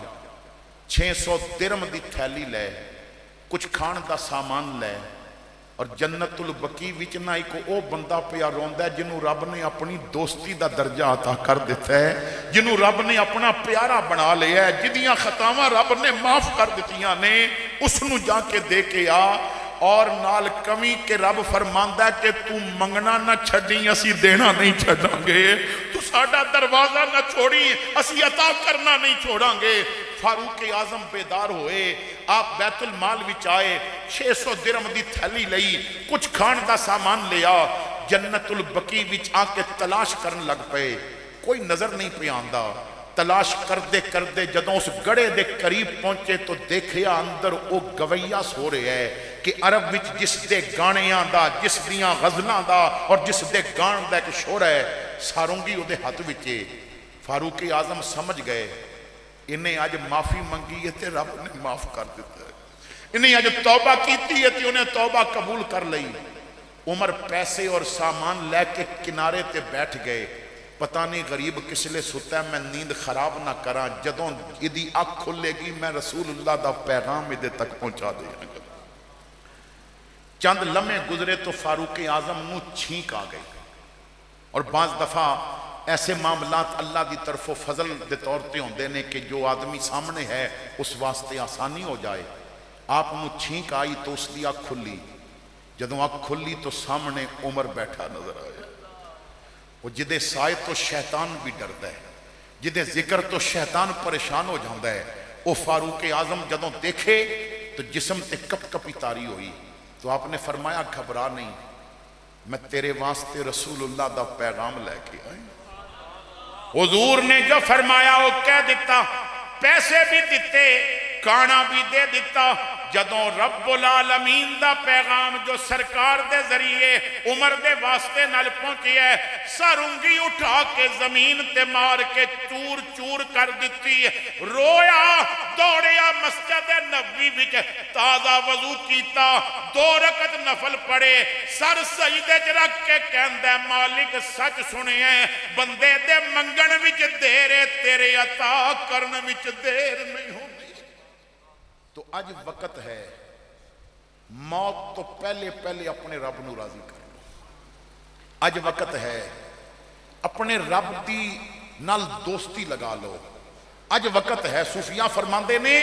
Speaker 1: 600 درم دی تھیلی لے، کچھ کھان دا سامان لے، اور جنت البقیع وچ نہ ایک او بندہ پیا روندا ہے جنوں رب نے اپنی دوستی دا درجہ عطا کر دیتا ہے، جنوں رب نے اپنا پیارا بنا لیا ہے، جدیاں خطاواں رب نے معاف کر دتیاں نے، اس نو جا کے دے کے آ۔ اور نال کمی کہ رب فرماندا ہے کہ تو منگنا نہ چھڈی، اسی دینا نہیں چھڈاں گے، تو ساڈا دروازہ نہ چھوڑی، اسی عطا کرنا نہیں چھوڑاں گے۔ فاروق اعظم بیدار ہوئے، آپ بیت المال وچ آئے، 600 درم دی تھیلی لئی، کچھ کھان دا سامان لیا، جنت البقیع وچ آ کے تلاش کرن لگ پئے، کوئی نظر نہیں پہ آندا۔ تلاش کردے کردے جدوں اس گڑے دے قریب پہنچے تو دیکھیا اندر او گویہ سو رہے ہے کہ عرب وچ جس دے گانیاں دا، جس دیاں غزلاں دا اور جس دے گان دا ایک شور ہے، سارنگی او دے ہاتھ وچے۔ فاروق اعظم سمجھ گئے انہیں آج معافی منگی ہے تے رب نے معاف کر دیتا ہے، انہیں آج توبہ کیتی ہے تے انہیں توبہ قبول کر لئی۔ عمر پیسے اور سامان لے کے کنارے تے بیٹھ گئے، پتہ نہیں غریب کس لئے ستا ہے، میں نیند خراب نہ کراں، جدوں ادھی آنکھ کھلے گی میں رسول اللہ دا پیغام ادھے تک پہنچا دے گا۔ چند لمحے گزرے تو فاروق اعظم نو چھینک آ گئی، اور بعض دفعہ ایسے معاملات اللہ دی طرف و فضل دے طور تے ہوندے نے کہ جو آدمی سامنے ہے اس واسطے آسانی ہو جائے۔ آپ نو چھینک آئی تو اس دی آنکھ کھلی، جدوں آنکھ کھلی تو سامنے عمر بیٹھا نظر آیا۔ وہ جدے سائے تو شیطان بھی ڈردا ہے، جدے ذکر تو شیطان پریشان ہو جاندہ ہے۔ وہ فاروق اعظم جدوں دیکھے تو جسم تے کپ کپی تاری ہوئی، تو آپ نے فرمایا گھبرا نہیں، میں تیرے واسطے رسول اللہ دا پیغام لے کے آئی۔ حضور نے جو فرمایا وہ کہہ دیتا، پیسے بھی دیتے، کانا بھی دے دیتا۔ جدوں رب العالمین دا پیغام جو سرکار دے ذریعے عمر دے واسطے نال پہنچی ہے، سرنگی اٹھا کے زمین تے مار کے چور چور کر دیتی، رویا، دوڑیا مسجد نبوی وچ، تازہ وضو کیتا، 2 رکعت نفل پڑے، سر سجدے چ رکھ کے کہندا مالک سچ سنیا، بندے دے منگن وچ دیر ہے، تیرے عطا کرن وچ دیر نہیں ہوندی۔ تو اج وقت ہے موت تو پہلے پہلے اپنے رب نو راضی کر لو، اج وقت ہے اپنے رب دی نال دوستی لگا لو، اج وقت ہے۔ صوفیاء فرماندے نے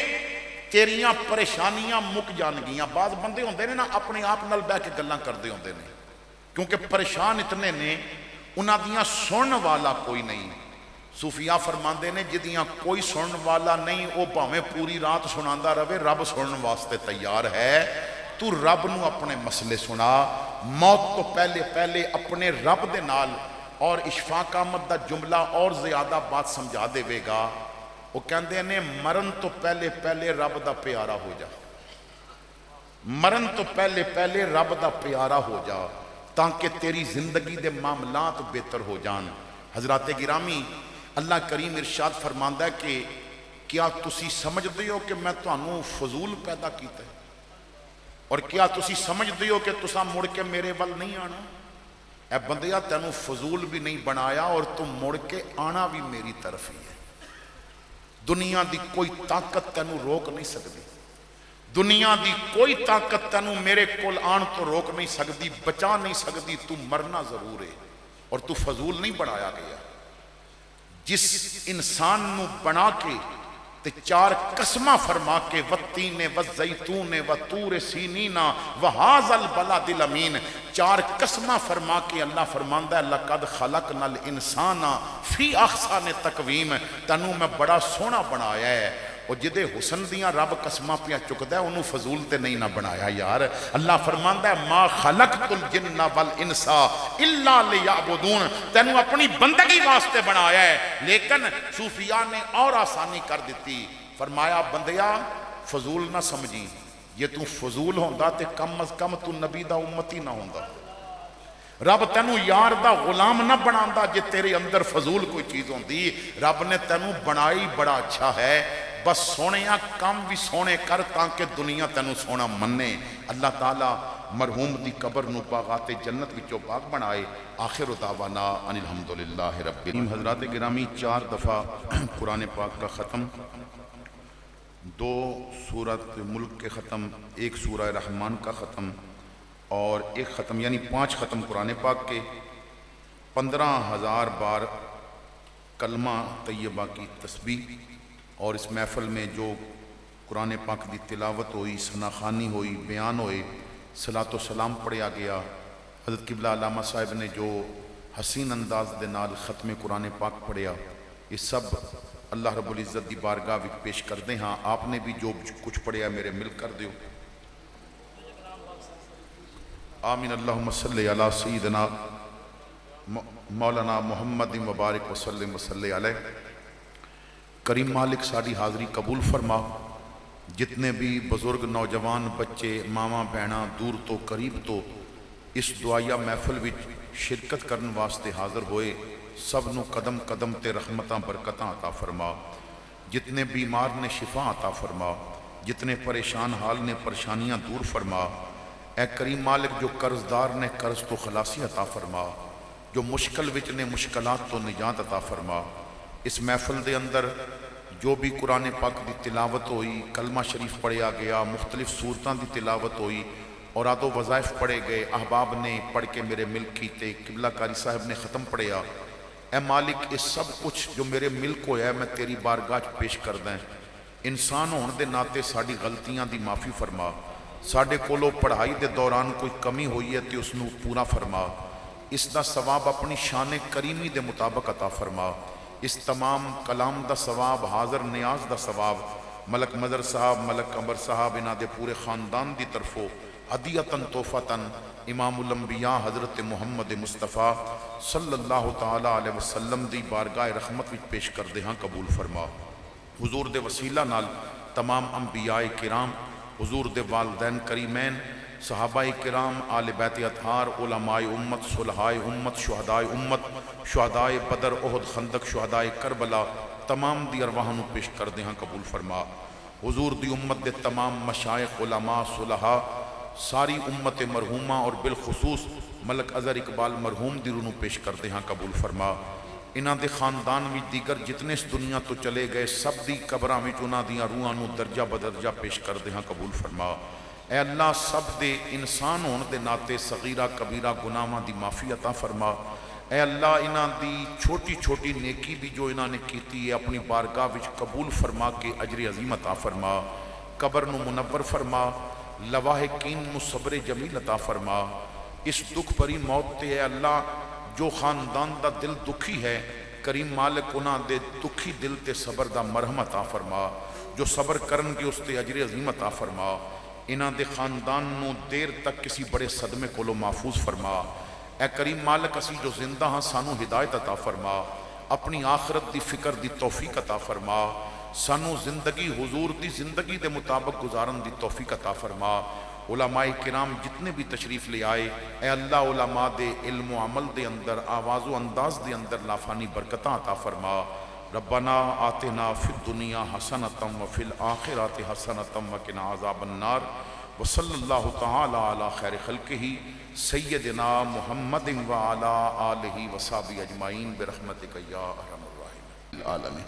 Speaker 1: تیریاں پریشانیاں مک جان گیاں۔ بعض بندے ہوندے نے نا اپنے آپ نال بیٹھ کے گلاں کردے ہوندے نے، کیونکہ پریشان اتنے نے، انہاں دیاں سنن والا کوئی نہیں۔ صوفیاء فرماندے نے جدیاں کوئی سنن والا نہیں، وہ بھاویں پوری رات سناندا رہے، رب سنن واسطے تیار ہے۔ تو رب نو اپنے مسئلے سنا، موت تو پہلے پہلے اپنے رب دے نال اور اشفاق احمد دا جملہ اور زیادہ بات سمجھا دے وے گا. وہ کہندے نے مرن تو پہلے پہلے رب دا پیارا ہو جا, مرن تو پہلے پہلے رب دا پیارا ہو جا تاکہ تیری زندگی دے معاملات بہتر ہو جان. حضرات گرامی, اللہ کریم ارشاد فرماندا ہے کہ کیا تسی سمجھ دیو کہ میں تانوں فضول پیدا کیتا ہے, اور کیا تسی سمجھ دیو کہ تسا مڑ کے میرے ول نہیں آنا. اے بندیا تینوں فضول بھی نہیں بنایا اور تم مڑ کے آنا بھی میری طرف ہی ہے. دنیا دی کوئی طاقت تینوں روک نہیں سکتی, دنیا دی کوئی طاقت تینوں میرے کول آن تو روک نہیں سکتی, بچا نہیں سکتی. تو مرنا ضرور ہے اور تو فضول نہیں بنایا گیا. جس انسان نو بنا کے تے چار قسمہ فرما کے والتین والزیتون وطور سینین وہذا البلد الامین, چار قسمہ فرما کے اللہ فرماندا ہے لقد خلقنا الانسان فی احسن تقویم, تینوں میں بڑا سونا بنایا ہے. اور جدے حسن دیاں رب قسمہ پیا چکدا ہے انہوں فضول تے نہیں نہ بنایا یار. اللہ فرماندا ہے ما خلقت الجن والانس الا لیعبدون, تینوں اپنی بندگی واسطے بنایا ہے. لیکن صوفیاء نے اور آسانی کر دیتی, فرمایا بندیا فضول نہ سمجھی, یہ تو فضول ہوندا تے کم از کم تو نبی دا امتی نہ ہوندا. رب تینوں یار دا غلام نہ بناندا جے تیرے اندر فضول کوئی چیز ہوندی. رب نے تینوں بنائی بڑا اچھا ہے, بس سونےاں کام بھی سونے کر تاکہ دنیا تینوں سونا مننے. اللہ تعالیٰ مرحوم دی قبر نو باغات جنت وچوں باغ بنائے. آخر دعوانا ان الحمدللہ رب العالمین. حضرات گرامی, 4 دفعہ قرآن پاک کا ختم, 2 سورت ملک کے ختم, 1 سورہ رحمان کا ختم اور 1 ختم, یعنی 5 ختم قرآن پاک کے, 15,000 بار کلمہ طیبہ کی تسبیح. اور اس محفل میں جو قرآن پاک دی تلاوت ہوئی, ثناخوانی ہوئی, بیان ہوئے, صلاۃ و سلام پڑھیا گیا, حضرت قبلہ علامہ صاحب نے جو حسین انداز دے نال ختم قرآن پاک پڑھیا, یہ سب اللہ رب العزت دی بارگاہ وچ پیش کر دے. ہاں آپ نے بھی جو کچھ پڑھیا میرے مل کر دیو. آمین. اللہم صلی علی سیدنا مولانا محمد مبارک وسلم وصلی علیہ. کریم مالک ساری حاضری قبول فرما. جتنے بھی بزرگ, نوجوان, بچے, ماما بہناں دور تو قریب تو اس دعائیہ محفل وچ شرکت کرن واسطے حاضر ہوئے, سب نو قدم قدم تے رحمتاں برکتاں عطا فرما. جتنے بیمار نے شفا عطا فرما, جتنے پریشان حال نے پریشانیاں دور فرما. اے کریم مالک جو قرضدار نے قرض تو خلاصی عطا فرما, جو مشکل وچ نے مشکلات تو نجات عطا فرما. اس محفل دے اندر جو بھی قرآن پاک دی تلاوت ہوئی, کلمہ شریف پڑھیا گیا, مختلف صورتان دی تلاوت ہوئی, اوراد و وظائف پڑھے گئے, احباب نے پڑھ کے میرے ملک کیتے, قبلہ قاری صاحب نے ختم پڑھیا. اے مالک اس سب کچھ جو میرے ملک ہویا ہے میں تیری بارگاہ پیش کر دیں. انسان ہون دے ناتے ساڑی غلطیاں دی معافی فرما. ساڑے کولو پڑھائی دے دوران کوئی کمی ہوئی ہے تے اس نو پورا فرما. اس دا ثواب اپنی شان کریمی دے مطابق عطا فرما. اس تمام کلام دا ثواب, حاضر نیاز دا ثواب ملک مدر صاحب, ملک عمر صاحب, انہاں دے پورے خاندان دی طرفوں ہدیتاً تحفتاً امام الانبیاء حضرت محمد مصطفیٰ صلی اللہ تعالیٰ علیہ وسلم دی بارگاہ رحمت وچ پیش کر دے ہاں قبول فرما. حضور دے وسیلہ نال تمام انبیاء کرام, حضور دے والدین کریمین, صحابہ کرام, آل بیت اطہار, علماء امت, صلحاء امت, شہداء امت, شہداء بدر, احد, خندق, شہداء کربلا, تمام دی ارواحوں پیش کر دے ہاں قبول فرما. حضور دی امت دے تمام مشائخ, علماء, صلحاء, ساری امت مرحومہ اور بالخصوص ملک اظہر اقبال مرحوم دی روح پیش کر دے ہاں قبول فرما. انہاں دے خاندان وچ دیگر جتنے اس دنیا تو چلے گئے سب دی قبراں وچ انہاں دیاں روحاں نوں درجہ بدرجہ پیش کر دے ہاں قبول فرما. اے اللہ سب دے انسان ہون دے ناتے صغیرہ کبیرہ گناہاں دی معافی عطا فرما. اے اللہ انہاں دی چھوٹی چھوٹی نیکی بھی جو انہاں نے کیتی ہے اپنی بارگاہ وچ قبول فرما کے اجر عظیم عطا فرما. قبر نو منور فرما, لواحقین نو صبر جمیل عطا فرما. اس دکھ بھری موت تے اے اللہ جو خاندان دا دل دکھی ہے, کریم مالک انہاں دے دکھی دل تے صبر دا مرہم عطا فرما. جو صبر کرن کے اس تے اجر عظیم عطا فرما. انہاں دے خاندان نو دیر تک کسی بڑے صدمے کولو محفوظ فرما. اے کریم مالک اسی جو زندہ ہاں سانو ہدایت عطا فرما، اپنی آخرت دی فکر دی توفیق عطا فرما، سانو زندگی حضور دی زندگی دے مطابق گزارن دی توفیق عطا فرما۔ علماء کرام جتنے بھی تشریف لے آئے، اے اللہ علماء دے علم و عمل دے اندر، آواز و انداز دے اندر لافانی برکتاں عطا فرما۔ ربنا آتنا فی الدنیا حسنۃ وفی الآخرۃ حسنۃ وقنا عذاب النار، وصلی اللہ تعالی علی خیر خلقہ سیدنا محمد وعلی آلہ وصحبہ اجمعین برحمتک یا ارحم الراحمین العالمین۔